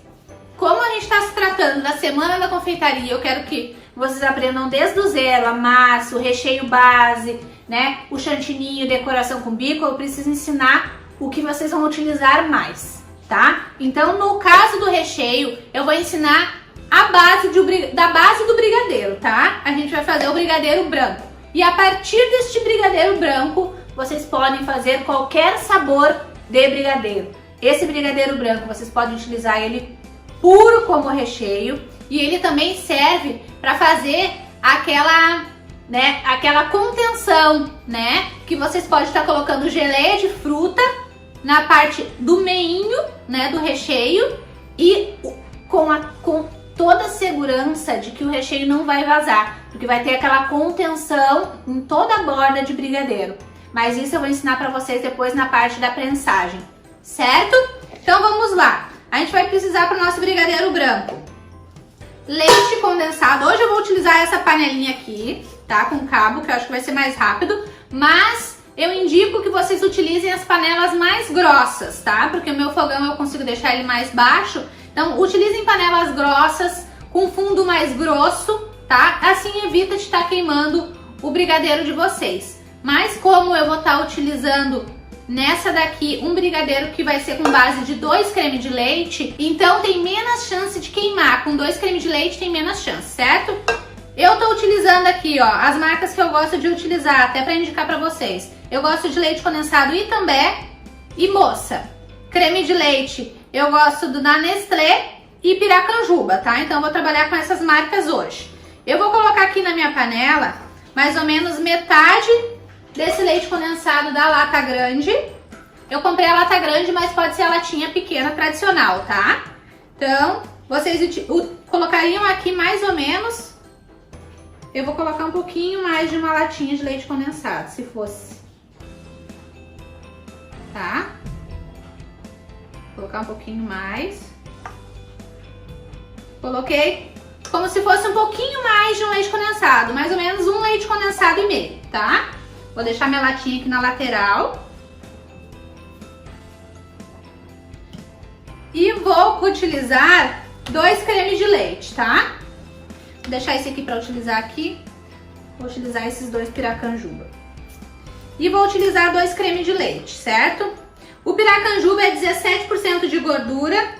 como a gente está se tratando da Semana da Confeitaria. Eu quero que vocês aprendam desde o zero a massa, o recheio base, né? O chantininho, decoração com bico. Eu preciso ensinar o que vocês vão utilizar mais, tá? Então, no caso do recheio, eu vou ensinar a base da base do brigadeiro, tá? A gente vai fazer o brigadeiro branco. E a partir deste brigadeiro branco, vocês podem fazer qualquer sabor de brigadeiro. Esse brigadeiro branco, vocês podem utilizar ele puro como recheio. E ele também serve para fazer aquela contenção, né? Que vocês podem estar colocando geleia de fruta na parte do meinho, né? Do recheio. E com toda a segurança de que o recheio não vai vazar, porque vai ter aquela contenção em toda a borda de brigadeiro. Mas isso eu vou ensinar para vocês depois na parte da prensagem, certo? Então vamos lá. A gente vai precisar para o nosso brigadeiro branco leite condensado. Hoje eu vou utilizar essa panelinha aqui, tá? Com cabo, que eu acho que vai ser mais rápido. Mas eu indico que vocês utilizem as panelas mais grossas, tá? Porque o meu fogão eu consigo deixar ele mais baixo. Então, utilizem panelas grossas, com fundo mais grosso, tá? Assim evita de estar queimando o brigadeiro de vocês. Mas como eu vou estar utilizando nessa daqui um brigadeiro que vai ser com base de 2 cremes de leite, então tem menos chance de queimar. Com 2 cremes de leite tem menos chance, certo? Eu tô utilizando aqui, ó, as marcas que eu gosto de utilizar, até para indicar para vocês. Eu gosto de leite condensado Itambé e Moça. Creme de leite, eu gosto do da Nestlé e Piracanjuba, tá? Então eu vou trabalhar com essas marcas hoje. Eu vou colocar aqui na minha panela mais ou menos metade desse leite condensado da lata grande. Eu comprei a lata grande, mas pode ser a latinha pequena tradicional, tá? Então, vocês colocariam aqui mais ou menos. Eu vou colocar um pouquinho mais de uma latinha de leite condensado, se fosse. Tá? Vou colocar um pouquinho mais. Coloquei como se fosse um pouquinho mais de um leite condensado, mais ou menos um leite condensado e meio, tá? Vou deixar minha latinha aqui na lateral. E vou utilizar 2 cremes de leite, tá? Vou deixar esse aqui para utilizar aqui. Vou utilizar esses 2 Piracanjuba. E vou utilizar 2 cremes de leite, certo? O Piracanjuba é 17% de gordura,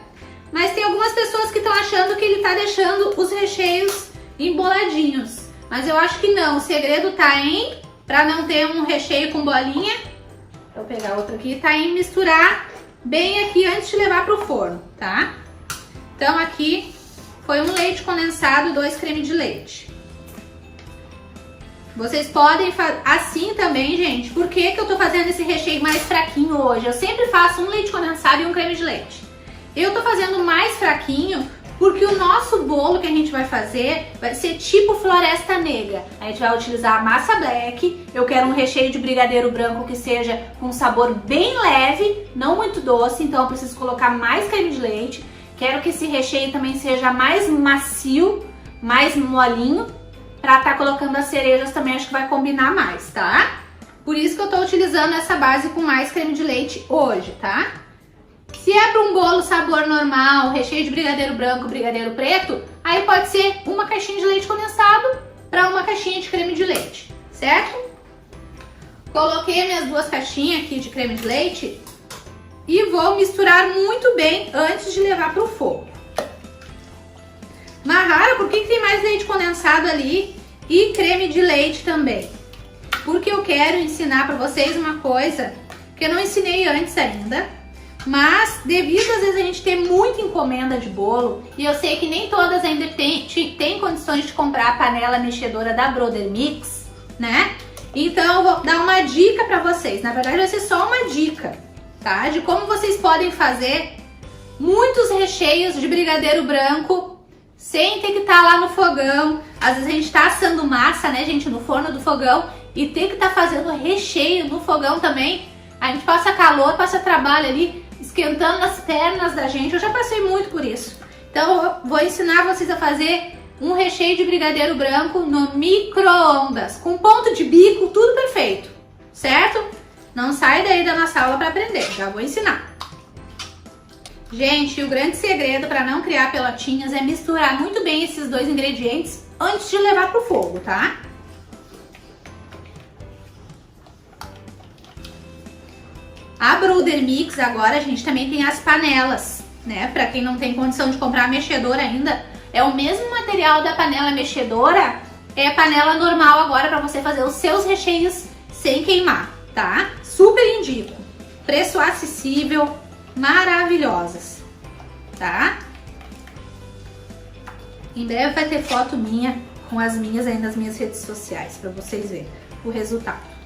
mas tem algumas pessoas que estão achando que ele tá deixando os recheios emboladinhos. Mas eu acho que não, o segredo tá em, para não ter um recheio com bolinha, vou pegar outro aqui, tá em misturar bem aqui antes de levar pro forno, tá? Então aqui foi um leite condensado, 2 cremes de leite. Vocês podem fazer assim também, gente. Por que que eu tô fazendo esse recheio mais fraquinho hoje? Eu sempre faço um leite condensado e um creme de leite. Eu tô fazendo mais fraquinho porque o nosso bolo que a gente vai fazer vai ser tipo Floresta Negra. A gente vai utilizar a massa black. Eu quero um recheio de brigadeiro branco que seja com sabor bem leve, não muito doce, então eu preciso colocar mais creme de leite. Quero que esse recheio também seja mais macio, mais molinho. Pra tá colocando as cerejas também acho que vai combinar mais, tá? Por isso que eu tô utilizando essa base com mais creme de leite hoje, tá? Se é para um bolo sabor normal, recheio de brigadeiro branco, brigadeiro preto, aí pode ser uma caixinha de leite condensado para uma caixinha de creme de leite, certo? Coloquei as minhas 2 caixinhas aqui de creme de leite e vou misturar muito bem antes de levar para o fogo. Nahara, por que tem mais leite condensado ali e creme de leite também? Porque eu quero ensinar para vocês uma coisa que eu não ensinei antes ainda, mas devido às vezes a gente ter muita encomenda de bolo, e eu sei que nem todas ainda tem condições de comprar a panela mexedora da Brother Mix, né? Então eu vou dar uma dica para vocês, na verdade vai ser só uma dica, tá? De como vocês podem fazer muitos recheios de brigadeiro branco sem ter que estar lá no fogão. Às vezes a gente tá assando massa, né, gente, no forno do fogão e ter que estar fazendo recheio no fogão também, a gente passa calor, passa trabalho ali, esquentando as pernas da gente. Eu já passei muito por isso. Então eu vou ensinar vocês a fazer um recheio de brigadeiro branco no micro-ondas, com ponto de bico, tudo perfeito, certo? Não sai daí da nossa aula para aprender, já vou ensinar. Gente, o grande segredo para não criar pelotinhas é misturar muito bem esses dois ingredientes antes de levar pro fogo, tá? A Brother Mix agora a gente também tem as panelas, né? Para quem não tem condição de comprar mexedora ainda, é o mesmo material da panela mexedora, é a panela normal agora para você fazer os seus recheios sem queimar, tá? Super indico. Preço acessível, maravilhosas, tá? Em breve vai ter foto minha com as minhas aí nas minhas redes sociais para vocês verem o resultado.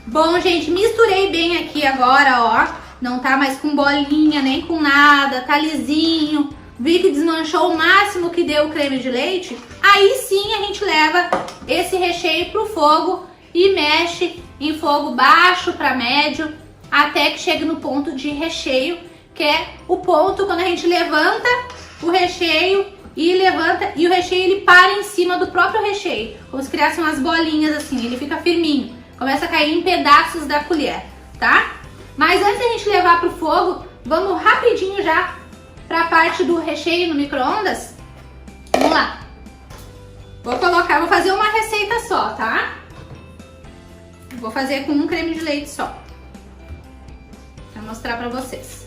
Bom, gente, misturei bem aqui agora, ó. Não tá mais com bolinha, nem com nada, tá lisinho. Vi que desmanchou o máximo que deu o creme de leite. Aí sim a gente leva esse recheio pro fogo e mexe em fogo baixo para médio até que chegue no ponto de recheio, que é o ponto quando a gente levanta o recheio e levanta e o recheio ele para em cima do próprio recheio, como se criassem umas bolinhas assim, ele fica firminho, começa a cair em pedaços da colher, tá? Mas antes de a gente levar pro fogo, vamos rapidinho já para a parte do recheio no micro-ondas. Vamos lá. Vou fazer uma receita só, tá? Vou fazer com um creme de leite só. Vou mostrar para vocês.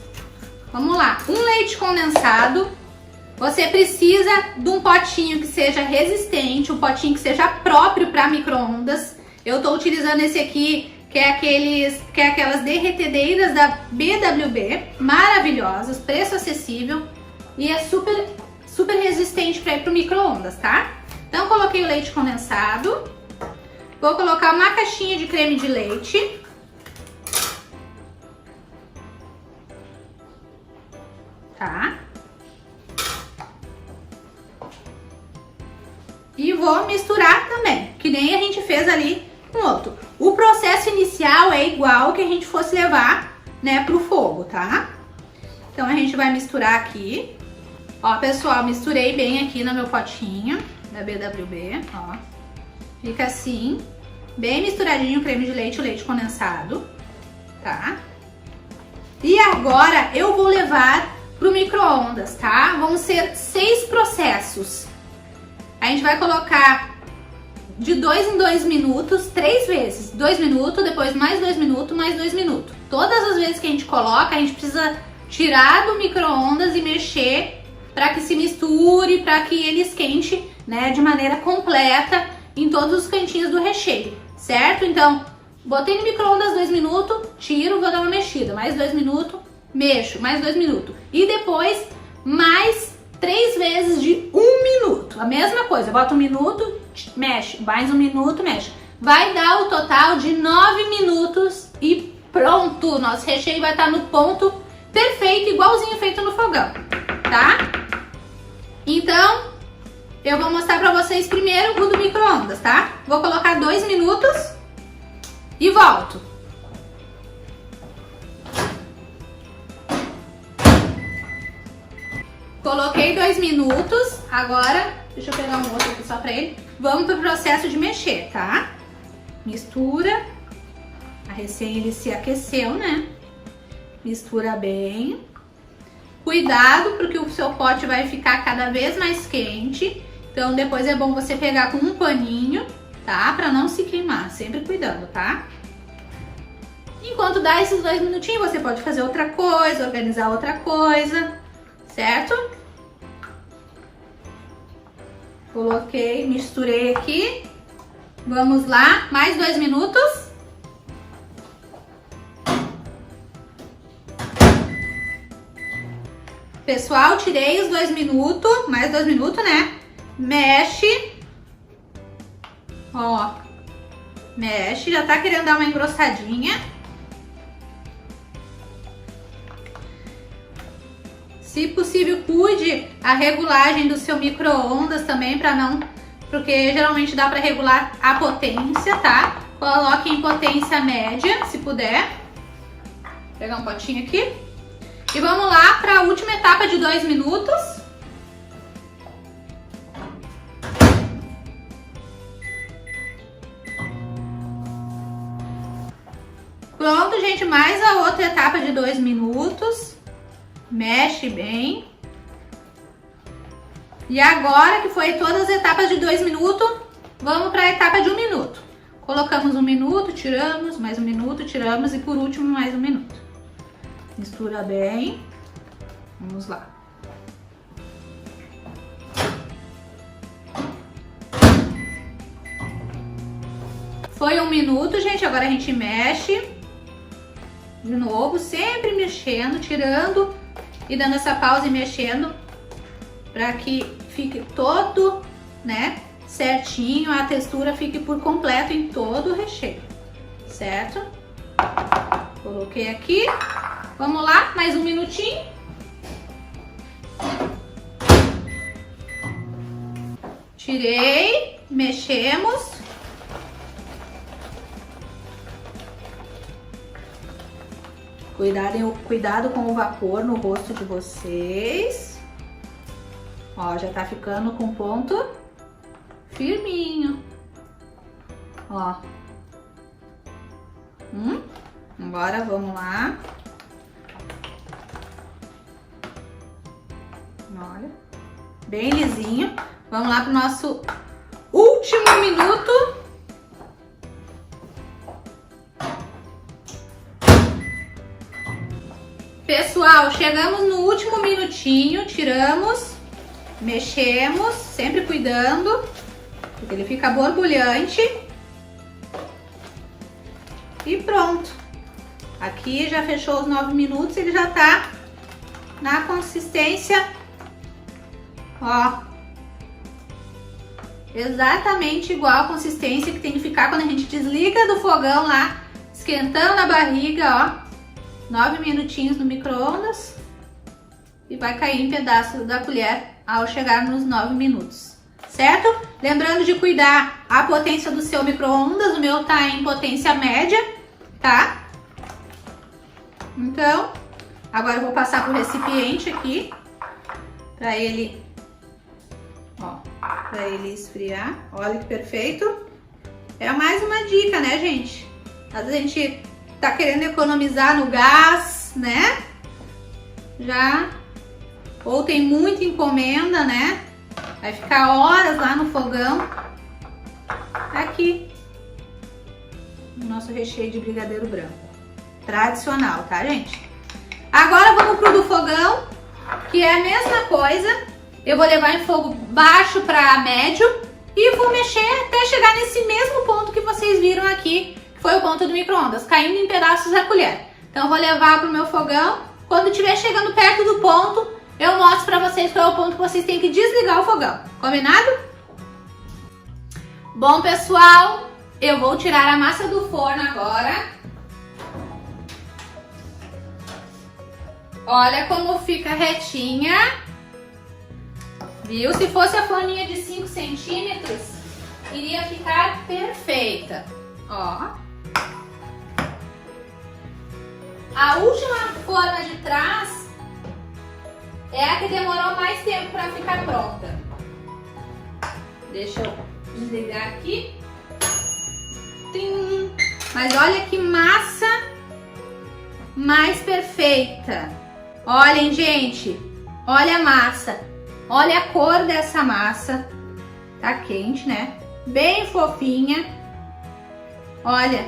Vamos lá. Um leite condensado. Você precisa de um potinho que seja resistente, um potinho que seja próprio para micro-ondas. Eu tô utilizando esse aqui, que é aquelas derretedeiras da BWB, maravilhosas, preço acessível e é super resistente para ir pro micro-ondas, tá? Então coloquei o leite condensado, vou colocar uma caixinha de creme de leite, tá? E vou misturar também, que nem a gente fez ali com outro. O processo inicial é igual que a gente fosse levar, né, pro fogo, tá? Então a gente vai misturar aqui. Ó, pessoal, misturei bem aqui no meu potinho da BWB, ó. Fica assim, bem misturadinho o creme de leite e o leite condensado, tá? E agora eu vou levar pro micro-ondas, tá? Vão ser 6 processos. A gente vai colocar de 2 em 2 minutos, 3 vezes. 2 minutos, depois mais 2 minutos, mais 2 minutos. Todas as vezes que a gente coloca, a gente precisa tirar do micro-ondas e mexer para que se misture, para que ele esquente, né, de maneira completa em todos os cantinhos do recheio, certo? Então, botei no micro-ondas 2 minutos, tiro, vou dar uma mexida. Mais 2 minutos, mexo, mais 2 minutos. E depois, mais 3 vezes de 1 minuto. A mesma coisa, bota 1 minuto, mexe, mais 1 minuto, mexe. Vai dar o total de 9 minutos e pronto! Nosso recheio vai estar no ponto perfeito, igualzinho feito no fogão, tá? Então, eu vou mostrar pra vocês primeiro o do micro-ondas, tá? Vou colocar 2 minutos e volto. Coloquei 2 minutos, agora, deixa eu pegar um outro aqui só pra ele. Vamos pro processo de mexer, tá? Mistura. A recém ele se aqueceu, né? Mistura bem. Cuidado, porque o seu pote vai ficar cada vez mais quente. Então depois é bom você pegar com um paninho, tá? Pra não se queimar, sempre cuidando, tá? Enquanto dá esses 2 minutinhos, você pode fazer outra coisa, organizar outra coisa, certo? Coloquei, misturei aqui. Vamos lá, mais 2 minutos. Pessoal, tirei os 2 minutos, mais 2 minutos, né? Mexe. Ó, mexe, já tá querendo dar uma engrossadinha. Se possível, cuide a regulagem do seu micro-ondas também, para não... Porque geralmente dá para regular a potência, tá? Coloque em potência média, se puder. Vou pegar um potinho aqui. E vamos lá para a última etapa de 2 minutos. Pronto, gente, mais a outra etapa de 2 minutos. Mexe bem. E agora que foi todas as etapas de 2 minutos, vamos para a etapa de 1 minuto. Colocamos 1 minuto, tiramos, mais 1 minuto, tiramos e por último mais 1 minuto. Mistura bem. Vamos lá. Foi 1 minuto, gente, agora a gente mexe. De novo, sempre mexendo, tirando e dando essa pausa e mexendo para que fique todo, né, certinho, a textura fique por completo em todo o recheio, certo? Coloquei aqui. Vamos lá, mais 1 minutinho. Tirei, mexemos. Cuidado com o vapor no rosto de vocês. Ó, já tá ficando com ponto firminho. Ó. Agora vamos lá. Olha. Bem lisinho. Vamos lá pro nosso último minuto. Pessoal, chegamos no último minutinho, tiramos, mexemos, sempre cuidando, porque ele fica borbulhante. E pronto. Aqui já fechou os 9 minutos, ele já tá na consistência, ó, exatamente igual a consistência que tem que ficar quando a gente desliga do fogão lá, esquentando a barriga, ó. 9 minutinhos no micro-ondas e vai cair em pedaços da colher ao chegar nos 9 minutos, certo? Lembrando de cuidar a potência do seu micro-ondas, o meu tá em potência média, tá? Então, agora eu vou passar pro recipiente aqui, pra ele, ó, pra ele esfriar. Olha que perfeito. É mais uma dica, né, gente? Às vezes a gente tá querendo economizar no gás, né? Já. Ou tem muita encomenda, né? Vai ficar horas lá no fogão. Aqui. O nosso recheio de brigadeiro branco. Tradicional, tá, gente? Agora vamos pro do fogão, que é a mesma coisa. Eu vou levar em fogo baixo para médio e vou mexer até chegar nesse mesmo ponto que vocês viram aqui. Foi o ponto do micro-ondas, caindo em pedaços a colher. Então eu vou levar pro meu fogão. Quando estiver chegando perto do ponto, eu mostro pra vocês qual é o ponto que vocês têm que desligar o fogão. Combinado? Bom, pessoal, eu vou tirar a massa do forno agora. Olha como fica retinha. Viu? Se fosse a forminha de 5 centímetros, iria ficar perfeita. Ó. A última forma de trás é a que demorou mais tempo para ficar pronta. Deixa eu desligar aqui. Tim. Mas olha que massa mais perfeita. Olhem, gente. Olha a massa. Olha a cor dessa massa. Tá quente, né? Bem fofinha. Olha.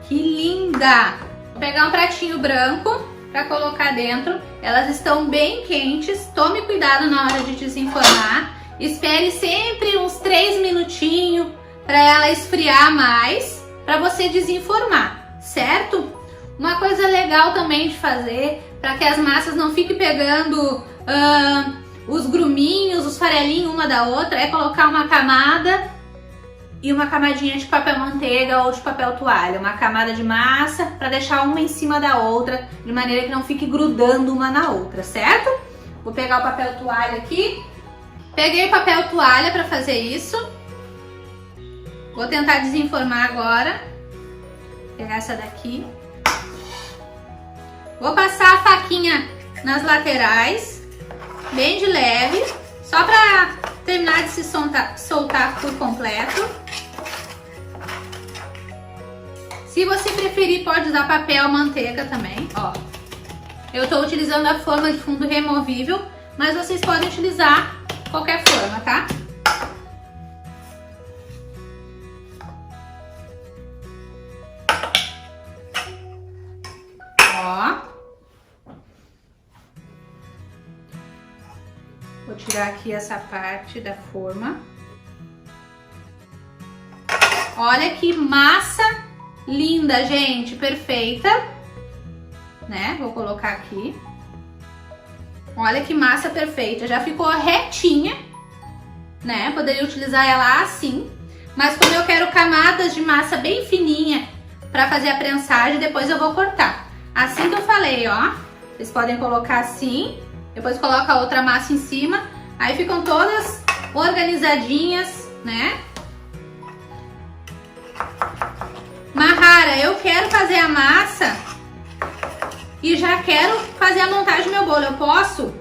Que linda. Vou pegar um pratinho branco para colocar dentro. Elas estão bem quentes. Tome cuidado na hora de desenformar. Espere sempre uns 3 minutinhos para ela esfriar mais, para você desenformar, certo? Uma coisa legal também de fazer, para que as massas não fiquem pegando os gruminhos, os farelinhos uma da outra, é colocar uma camada e uma camadinha de papel manteiga ou de papel toalha, uma camada de massa para deixar uma em cima da outra, de maneira que não fique grudando uma na outra, certo? Vou pegar o papel toalha aqui. Peguei papel toalha para fazer isso. Vou tentar desenformar agora. Vou pegar essa daqui. Vou passar a faquinha nas laterais, bem de leve, só para terminar de se soltar por completo. Se você preferir, pode usar papel manteiga também, ó. Eu tô utilizando a forma de fundo removível, mas vocês podem utilizar qualquer forma, tá? Ó. Vou tirar aqui essa parte da forma. Olha que massa linda, gente, perfeita, né? Vou colocar aqui. Olha que massa perfeita, já ficou retinha, né? Poderia utilizar ela assim, mas como eu quero camadas de massa bem fininha para fazer a prensagem, depois eu vou cortar. Assim que eu falei, ó, vocês podem colocar assim, depois coloca outra massa em cima, aí ficam todas organizadinhas, né? Mahara, eu quero fazer a massa e já quero fazer a montagem do meu bolo, eu posso?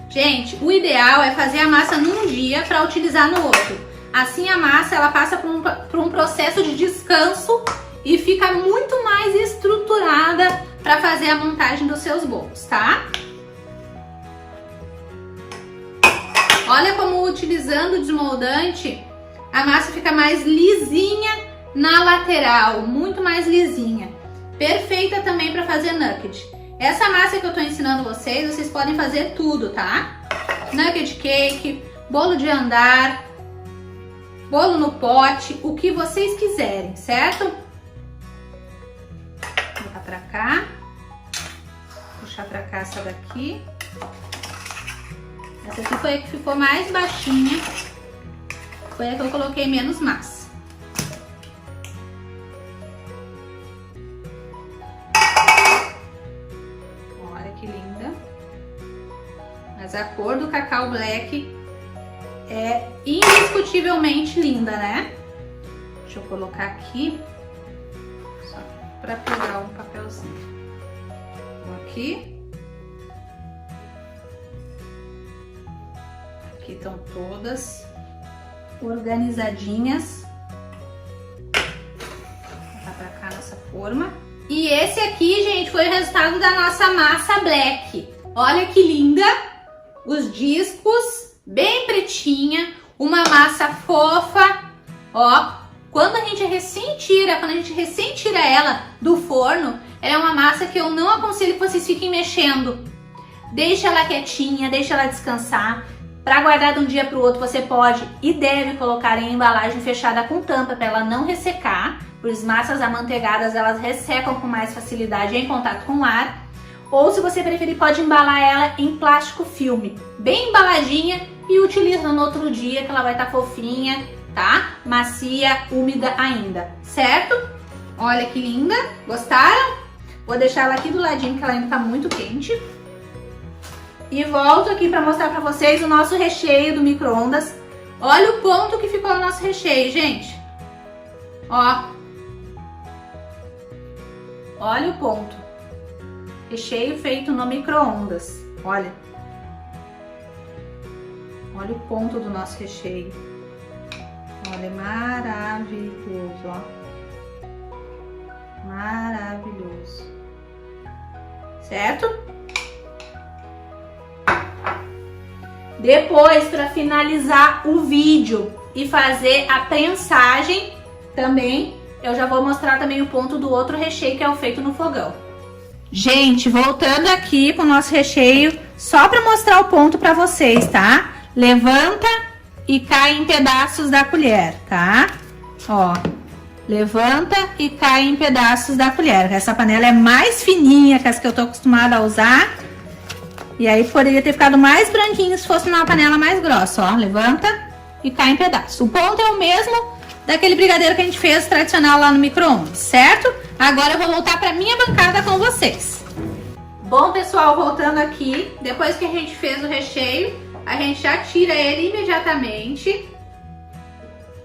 Gente, o ideal é fazer a massa num dia para utilizar no outro. Assim a massa ela passa por um processo de descanso e fica muito mais estruturada para fazer a montagem dos seus bolos, tá? Olha como utilizando o desmoldante a massa fica mais lisinha na lateral, muito mais lisinha. Perfeita também para fazer nugget. Essa massa que eu tô ensinando vocês podem fazer tudo, tá? Nugget cake, bolo de andar, bolo no pote, o que vocês quiserem, certo? Vou botar pra cá. Puxar pra cá essa daqui. Essa aqui foi a que ficou mais baixinha. Foi a que eu coloquei menos massa. Que linda. Mas a cor do cacau black é indiscutivelmente linda, né? Deixa eu colocar aqui só para pegar um papelzinho. Vou aqui. Aqui estão todas organizadinhas. Vou botar para cá nessa forma. E esse aqui, gente, foi o resultado da nossa massa black. Olha que linda! Os discos, bem pretinha, uma massa fofa. Ó, quando a gente recém tira ela do forno, ela é uma massa que eu não aconselho que vocês fiquem mexendo. Deixa ela quietinha, deixa ela descansar. Para guardar de um dia para o outro, você pode e deve colocar em embalagem fechada com tampa para ela não ressecar. As massas amanteigadas, elas ressecam com mais facilidade em contato com o ar. Ou se você preferir, pode embalar ela em plástico filme, bem embaladinha, e utiliza no outro dia que ela vai estar fofinha, tá? Macia, úmida ainda, certo? Olha que linda, gostaram? Vou deixar ela aqui do ladinho, porque ela ainda tá muito quente. E volto aqui para mostrar para vocês o nosso recheio do micro-ondas. Olha o ponto que ficou o nosso recheio, gente. Ó. Olha o ponto. Recheio feito no micro-ondas. Olha. Olha o ponto do nosso recheio. Olha, é maravilhoso, ó. Maravilhoso. Certo? Depois, para finalizar o vídeo e fazer a prensagem também, eu já vou mostrar também o ponto do outro recheio que é o feito no fogão. Gente, voltando aqui pro nosso recheio, só para mostrar o ponto para vocês, tá? Levanta e cai em pedaços da colher, tá? Ó, levanta e cai em pedaços da colher. Essa panela é mais fininha que as que eu tô acostumada a usar. E aí poderia ter ficado mais branquinho se fosse numa panela mais grossa, ó. Levanta e cai em pedaços. O ponto é o mesmo daquele brigadeiro que a gente fez tradicional lá no micro-ondas, certo? Agora eu vou voltar para minha bancada com vocês. Bom, pessoal, voltando aqui, depois que a gente fez o recheio, a gente já tira ele imediatamente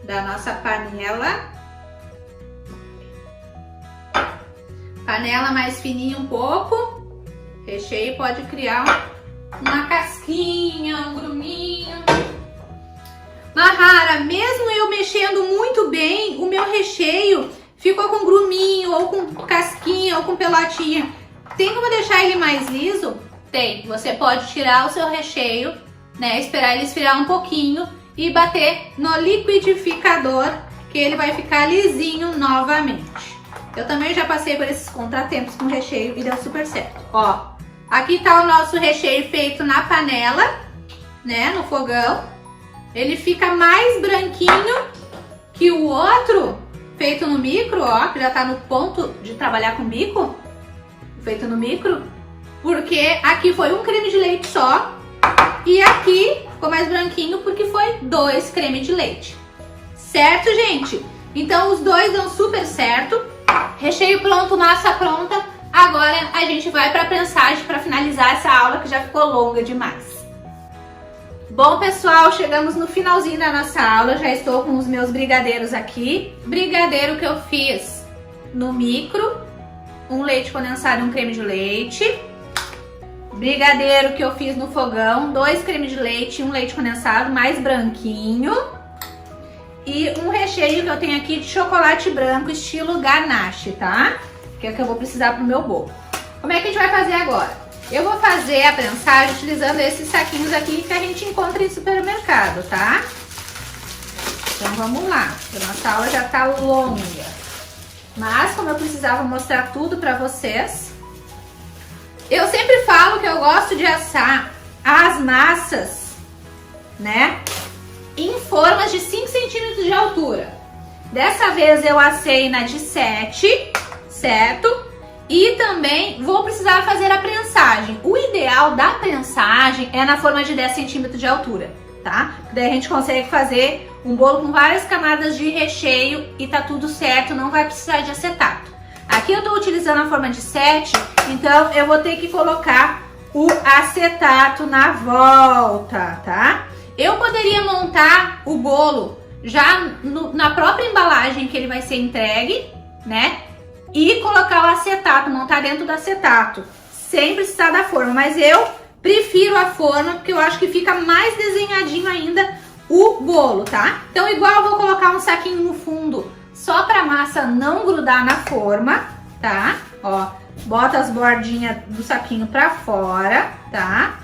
da nossa panela. Panela mais fininha um pouco. Recheio pode criar uma casquinha, um gruminho. Mahara, mesmo eu mexendo muito bem, o meu recheio ficou com gruminho, ou com casquinha, ou com pelotinha. Tem como deixar ele mais liso? Tem. Você pode tirar o seu recheio, né? Esperar ele esfriar um pouquinho e bater no liquidificador, que ele vai ficar lisinho novamente. Eu também já passei por esses contratempos com recheio e deu super certo. Ó, aqui tá o nosso recheio feito na panela, né? No fogão. Ele fica mais branquinho que o outro feito no micro, ó, que já tá no ponto de trabalhar com bico, feito no micro, porque aqui foi um creme de leite só e aqui ficou mais branquinho porque foi 2 cremes de leite. Certo, gente? Então os dois dão super certo. Recheio pronto, massa pronta. Agora a gente vai para a prensagem para finalizar essa aula que já ficou longa demais. Bom, pessoal, chegamos no finalzinho da nossa aula. Já estou com os meus brigadeiros aqui. Brigadeiro que eu fiz no micro, um leite condensado e um creme de leite. Brigadeiro que eu fiz no fogão, 2 cremes de leite e um leite condensado mais branquinho. E um recheio que eu tenho aqui de chocolate branco estilo ganache, tá? Que é o que eu vou precisar pro meu bolo. Como é que a gente vai fazer agora? Eu vou fazer a prensagem utilizando esses saquinhos aqui que a gente encontra em supermercado, tá? Então vamos lá, a nossa aula já tá longa. Mas como eu precisava mostrar tudo pra vocês, eu sempre falo que eu gosto de assar as massas, né, em formas de 5 centímetros de altura. Dessa vez eu assei na de 7, certo? E também vou precisar fazer a prensagem. O ideal da prensagem é na forma de 10 centímetros de altura, tá? Daí a gente consegue fazer um bolo com várias camadas de recheio e tá tudo certo, não vai precisar de acetato. Aqui eu tô utilizando a forma de 7, então eu vou ter que colocar o acetato na volta, tá? Eu poderia montar o bolo já na própria embalagem que ele vai ser entregue, né? E colocar o acetato, montar dentro do acetato, sem precisar da forma. Mas eu prefiro a forma, porque eu acho que fica mais desenhadinho ainda o bolo, tá? Então igual eu vou colocar um saquinho no fundo, só pra massa não grudar na forma, tá? Ó, bota as bordinhas do saquinho pra fora, tá?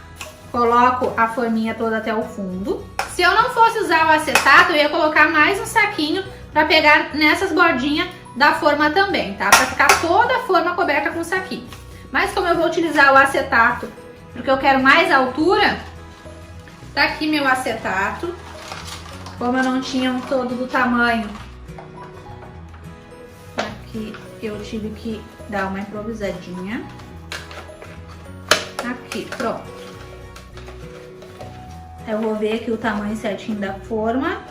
Coloco a forminha toda até o fundo. Se eu não fosse usar o acetato, eu ia colocar mais um saquinho pra pegar nessas bordinhas da forma também, tá? Pra ficar toda a forma coberta com saquinho. Mas como eu vou utilizar o acetato, porque eu quero mais altura, tá aqui meu acetato. Como eu não tinha um todo do tamanho, aqui eu tive que dar uma improvisadinha. Aqui, pronto. Eu vou ver aqui o tamanho certinho da forma.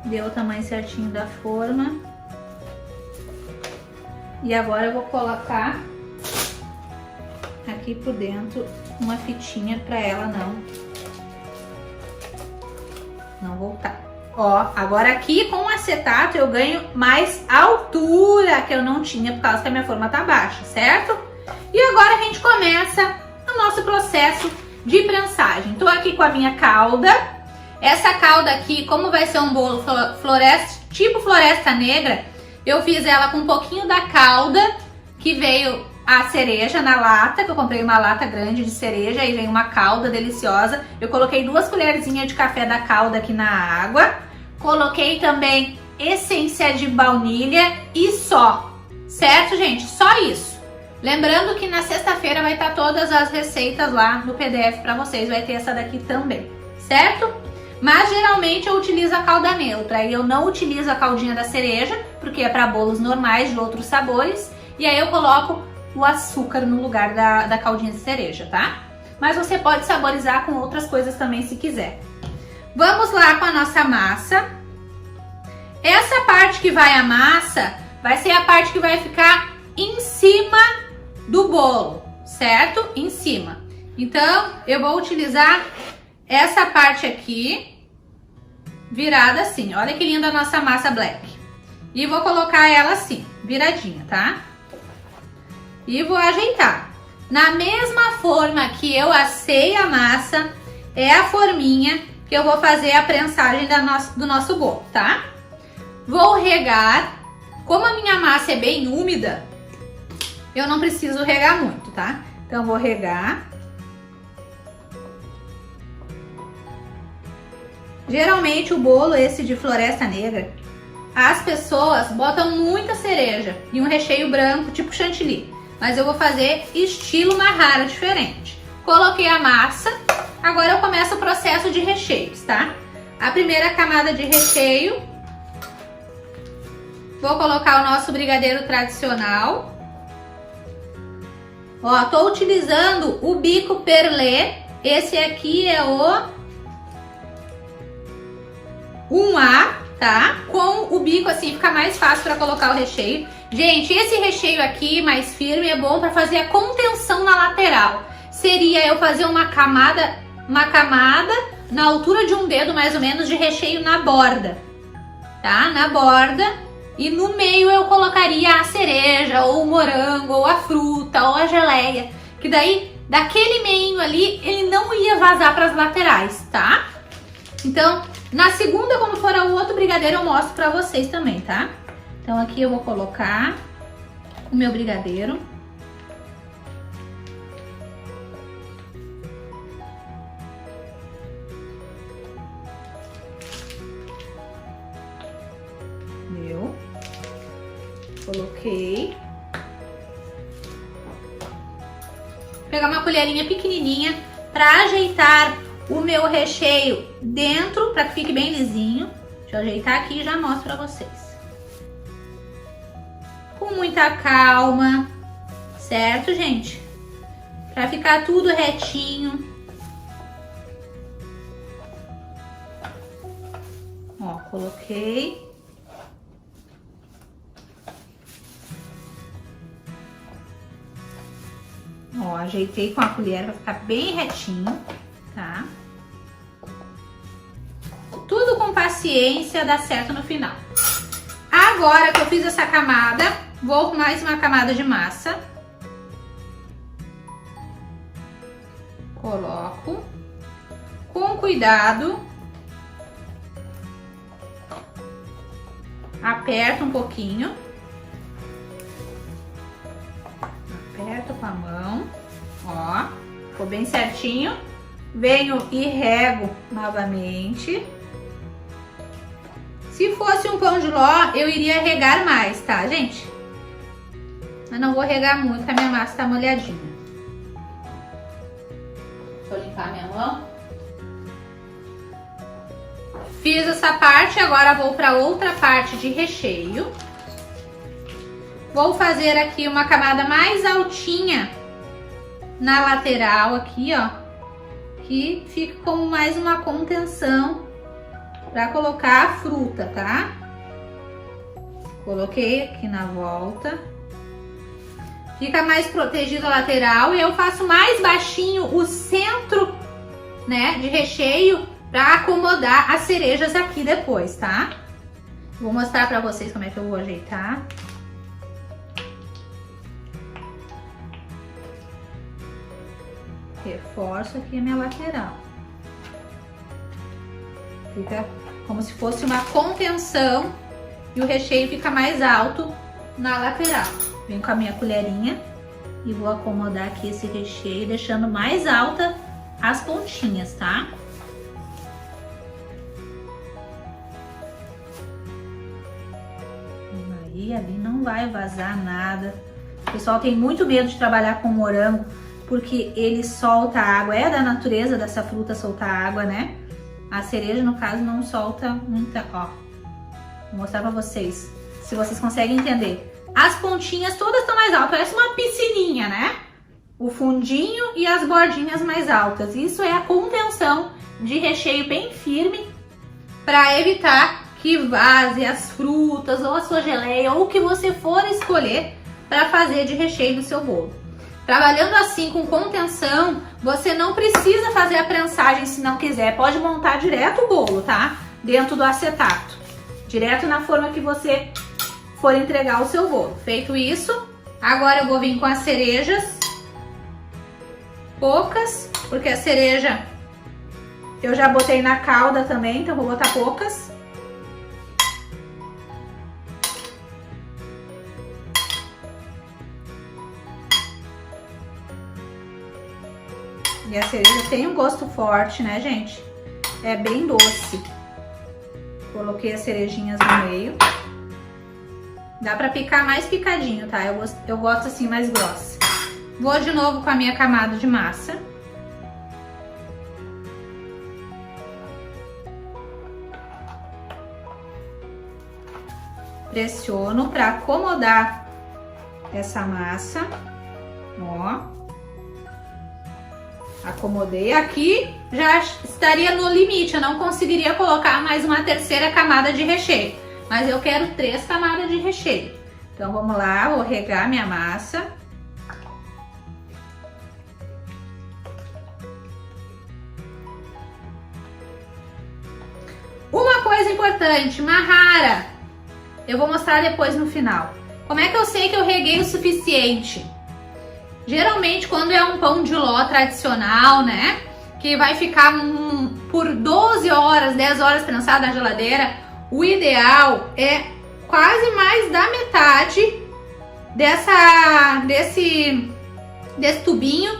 Deu o tamanho certinho da forma. E agora eu vou colocar aqui por dentro uma fitinha para ela não voltar. Ó, agora aqui com o acetato eu ganho mais altura que eu não tinha por causa que a minha forma tá baixa, certo? E agora a gente começa o nosso processo de prensagem. Tô aqui com a minha calda. Essa calda aqui, como vai ser um bolo tipo floresta negra, eu fiz ela com um pouquinho da calda que veio a cereja na lata, que eu comprei uma lata grande de cereja e vem uma calda deliciosa. Eu coloquei 2 colherzinhas de café da calda aqui na água. Coloquei também essência de baunilha e só. Certo, gente? Só isso. Lembrando que na sexta-feira vai estar todas as receitas lá no PDF para vocês. Vai ter essa daqui também, certo? Mas geralmente eu utilizo a calda neutra e eu não utilizo a caldinha da cereja, porque é para bolos normais de outros sabores. E aí eu coloco o açúcar no lugar da caldinha de cereja, tá? Mas você pode saborizar com outras coisas também se quiser. Vamos lá com a nossa massa. Essa parte que vai a massa vai ser a parte que vai ficar em cima do bolo, certo? Em cima. Então eu vou utilizar essa parte aqui virada assim. Olha que linda a nossa massa black. E vou colocar ela assim. viradinha, tá? E vou ajeitar. Na mesma forma que eu assei a massa, é a forminha que eu vou fazer a prensagem do nosso bolo, tá? Vou regar. Como a minha massa é bem úmida, eu não preciso regar muito, tá? Então, vou regar. Geralmente, o bolo esse de Floresta Negra, as pessoas botam muita cereja e um recheio branco, tipo chantilly. Mas eu vou fazer estilo Mahara, diferente. Coloquei a massa, agora eu começo o processo de recheios, tá? A primeira camada de recheio, vou colocar o nosso brigadeiro tradicional. Ó, tô utilizando o bico perlé. Esse aqui é o 1A, tá? Com o bico assim fica mais fácil para colocar o recheio. Gente, esse recheio aqui mais firme é bom para fazer a contenção na lateral. Seria eu fazer uma camada na altura de um dedo mais ou menos de recheio na borda, tá? Na borda. E no meio eu colocaria a cereja, ou o morango, ou a fruta, ou a geleia. Que daí, daquele meio ali, ele não ia vazar para as laterais, tá? Então, na segunda, quando for o outro brigadeiro, eu mostro pra vocês também, tá? Então, aqui eu vou colocar o meu brigadeiro. Coloquei. Vou pegar uma colherinha pequenininha para ajeitar o meu recheio dentro, para que fique bem lisinho. Deixa eu ajeitar aqui e já mostro para vocês. Com muita calma, certo, gente? Para ficar tudo retinho. Ó, coloquei. Ó, ajeitei com a colher para ficar bem retinho, tá? Tudo com paciência, dá certo no final. Agora que eu fiz essa camada, vou com mais uma camada de massa. Coloco com cuidado. Aperto um pouquinho. Aperto com a mão, ó, ficou bem certinho. Venho e rego novamente. Se fosse um pão de ló, eu iria regar mais, tá, gente? Mas não vou regar muito, porque a minha massa tá molhadinha. Deixa eu limpar minha mão. Fiz essa parte, agora vou para outra parte de recheio. Vou fazer aqui uma camada mais altinha na lateral aqui, ó, que fica como mais uma contenção para colocar a fruta, tá? Coloquei aqui na volta. Fica mais protegido a lateral e eu faço mais baixinho o centro, né, de recheio para acomodar as cerejas aqui depois, tá? Vou mostrar para vocês como é que eu vou ajeitar. Reforço aqui a minha lateral. Fica como se fosse uma contenção e o recheio fica mais alto na lateral. Venho com a minha colherinha e vou acomodar aqui esse recheio, deixando mais alta as pontinhas, tá? Aí, ali não vai vazar nada. O pessoal tem muito medo de trabalhar com morango, porque ele solta água, é da natureza dessa fruta soltar água, né? A cereja, no caso, não solta muita, ó. Vou mostrar pra vocês, se vocês conseguem entender. As pontinhas todas estão mais altas, parece uma piscininha, né? O fundinho e as bordinhas mais altas. Isso é a contenção de recheio bem firme para evitar que vaze as frutas ou a sua geleia ou o que você for escolher para fazer de recheio no seu bolo. Trabalhando assim com contenção, você não precisa fazer a prensagem se não quiser. Pode montar direto o bolo, tá? Dentro do acetato. Direto na forma que você for entregar o seu bolo. Feito isso, agora eu vou vir com as cerejas. Poucas, porque a cereja eu já botei na calda também, então vou botar poucas. E a cereja tem um gosto forte, né, gente? É bem doce. Coloquei as cerejinhas no meio. Dá pra picar mais picadinho, tá? Eu gosto assim mais grossa. Vou de novo com a minha camada de massa. Pressiono pra acomodar essa massa. Ó. Acomodei aqui, já estaria no limite, eu não conseguiria colocar mais uma terceira camada de recheio, mas eu quero 3 camadas de recheio. Então vamos lá, vou regar minha massa. Uma coisa importante, marrara, eu vou mostrar depois no final. Como é que eu sei que eu reguei o suficiente? Geralmente quando é um pão de ló tradicional, né, que vai ficar por 12 horas, 10 horas prensado na geladeira, o ideal é quase mais da metade desse tubinho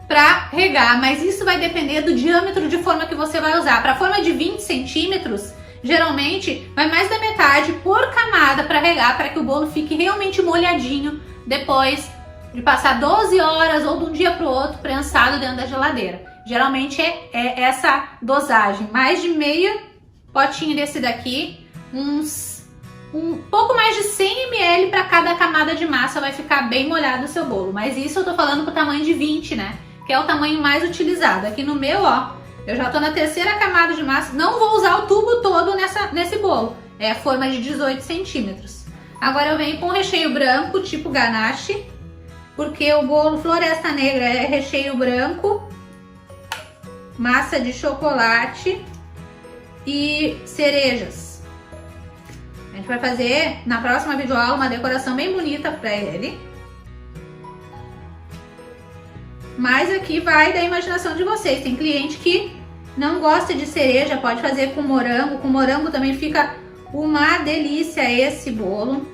para regar, mas isso vai depender do diâmetro de forma que você vai usar. Para forma de 20 centímetros, geralmente vai mais da metade por camada para regar, para que o bolo fique realmente molhadinho depois de passar 12 horas ou de um dia para o outro prensado dentro da geladeira. Geralmente é essa dosagem, mais de meio potinho desse daqui, um pouco mais de 100 ml para cada camada de massa, vai ficar bem molhado o seu bolo. Mas isso eu tô falando pro tamanho de 20, né? Que é o tamanho mais utilizado. Aqui no meu, ó, eu já tô na terceira camada de massa, não vou usar o tubo todo nesse bolo. É a forma de 18 centímetros. Agora eu venho com recheio branco, tipo ganache, porque o bolo Floresta Negra é recheio branco, massa de chocolate e cerejas. A gente vai fazer na próxima videoaula uma decoração bem bonita para ele. Mas aqui vai da imaginação de vocês. Tem cliente que não gosta de cereja, pode fazer com morango. Com morango também fica uma delícia esse bolo,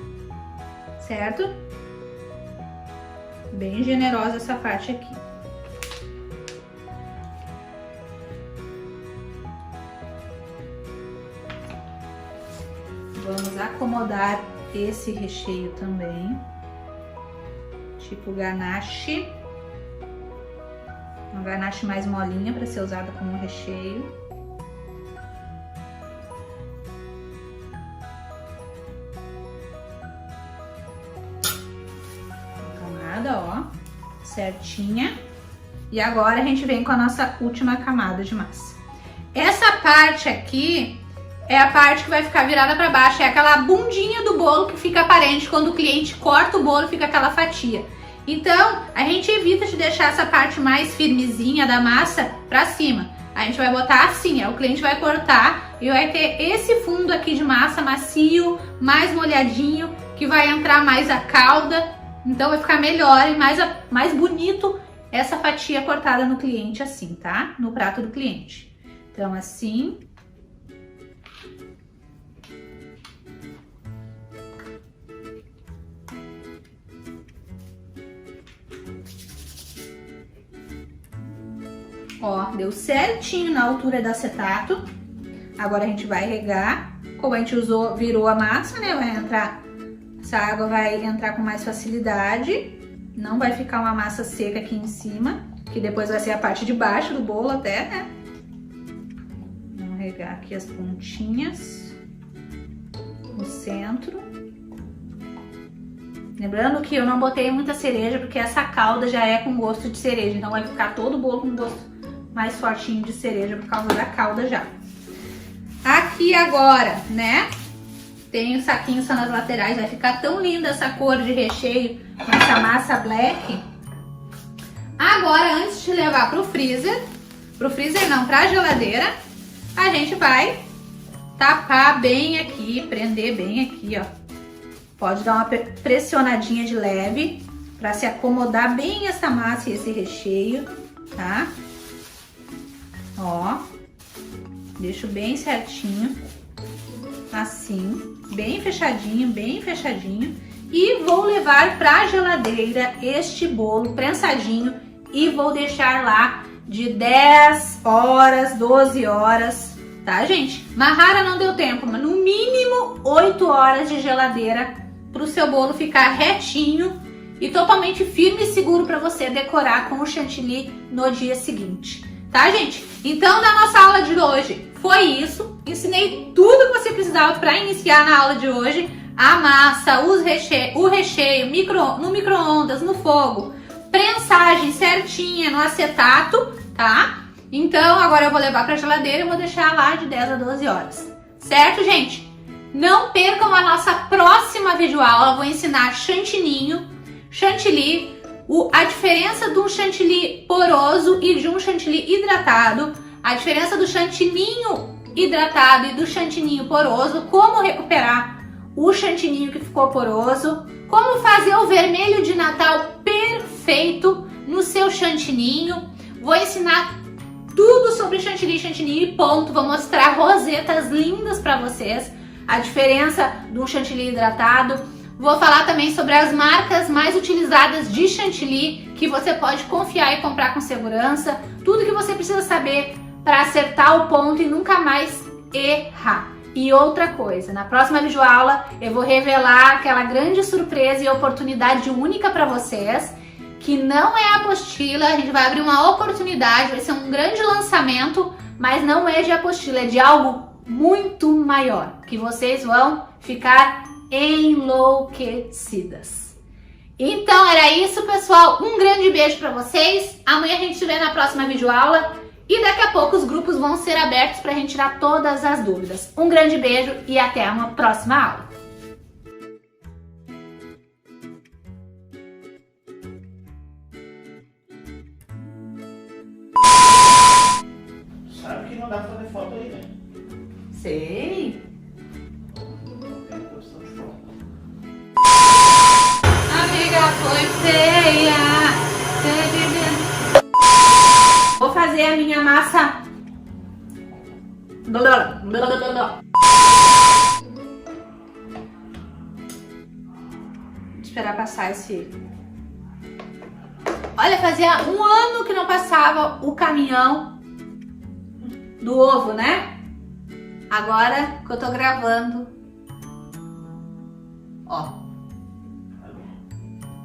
certo? Bem generosa essa parte aqui. Vamos acomodar esse recheio também, tipo ganache. Uma ganache mais molinha para ser usada como recheio. Camada, ó, certinha. E agora a gente vem com a nossa última camada de massa. Essa parte aqui é a parte que vai ficar virada para baixo, é aquela bundinha do bolo que fica aparente quando o cliente corta o bolo, fica aquela fatia. Então, a gente evita de deixar essa parte mais firmezinha da massa para cima. A gente vai botar assim, ó, o cliente vai cortar e vai ter esse fundo aqui de massa macio, mais molhadinho, que vai entrar mais a calda. Então vai ficar melhor e mais bonito essa fatia cortada no cliente assim, tá? No prato do cliente. Então assim. Ó, deu certinho na altura do acetato. Agora a gente vai regar. Como a gente virou a massa, né? Vai entrar, essa água vai entrar com mais facilidade. Não vai ficar uma massa seca aqui em cima, que depois vai ser a parte de baixo do bolo até, né? Vamos regar aqui as pontinhas, no centro. Lembrando que eu não botei muita cereja, porque essa calda já é com gosto de cereja, então vai ficar todo o bolo com gosto mais fortinho de cereja por causa da calda já. Aqui agora, né, tem o saquinho só nas laterais, vai ficar tão linda essa cor de recheio com essa massa black. Agora, antes de levar pro freezer não, pra geladeira, a gente vai tapar bem aqui, prender bem aqui, ó, Pode dar uma pressionadinha de leve para se acomodar bem essa massa e esse recheio, tá? Ó, deixo bem certinho, assim, bem fechadinho, e vou levar para a geladeira este bolo prensadinho e vou deixar lá de 10 horas, 12 horas, tá, gente? Mahara não deu tempo, mas no mínimo 8 horas de geladeira para o seu bolo ficar retinho e totalmente firme e seguro para você decorar com o chantilly no dia seguinte, tá, gente? Então, na nossa aula de hoje foi isso. Ensinei tudo que você precisava para iniciar na aula de hoje. A massa, o recheio no micro-ondas, no fogo, prensagem certinha no acetato, tá? Então, agora eu vou levar para a geladeira e vou deixar lá de 10 a 12 horas. Certo, gente? Não percam a nossa próxima videoaula. Eu vou ensinar chantilly, a diferença de um chantilly poroso e de um chantilly hidratado, a diferença do chantininho hidratado e do chantininho poroso, como recuperar o chantininho que ficou poroso, como fazer o vermelho de Natal perfeito no seu chantininho. Vou ensinar tudo sobre chantilly e ponto. Vou mostrar rosetas lindas para vocês, a diferença do chantilly hidratado. Vou falar também sobre as marcas mais utilizadas de chantilly que você pode confiar e comprar com segurança. Tudo que você precisa saber para acertar o ponto e nunca mais errar. E outra coisa, na próxima videoaula eu vou revelar aquela grande surpresa e oportunidade única para vocês, que não é a apostila. A gente vai abrir uma oportunidade, vai ser um grande lançamento, mas não é de apostila, é de algo muito maior, que vocês vão ficar enlouquecidas. Então era isso, pessoal. Um grande beijo para vocês. Amanhã a gente se vê na próxima videoaula e daqui a pouco os grupos vão ser abertos para a gente tirar todas as dúvidas. Um grande beijo e até uma próxima aula. Sabe que não dá pra fazer foto aí, né? Sei. Amiga, foi feia. Vou fazer a minha massa. Esperar passar esse. Olha, fazia um ano que não passava o caminhão do ovo, né? Agora que eu tô gravando, ó,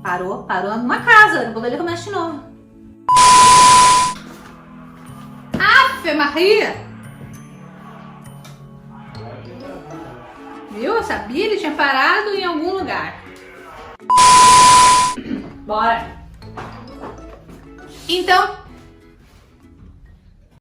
parou numa casa. Eu vou ver ele começa de novo. Ave Maria! Viu? Eu sabia, ele tinha parado em algum lugar. Bora! Então,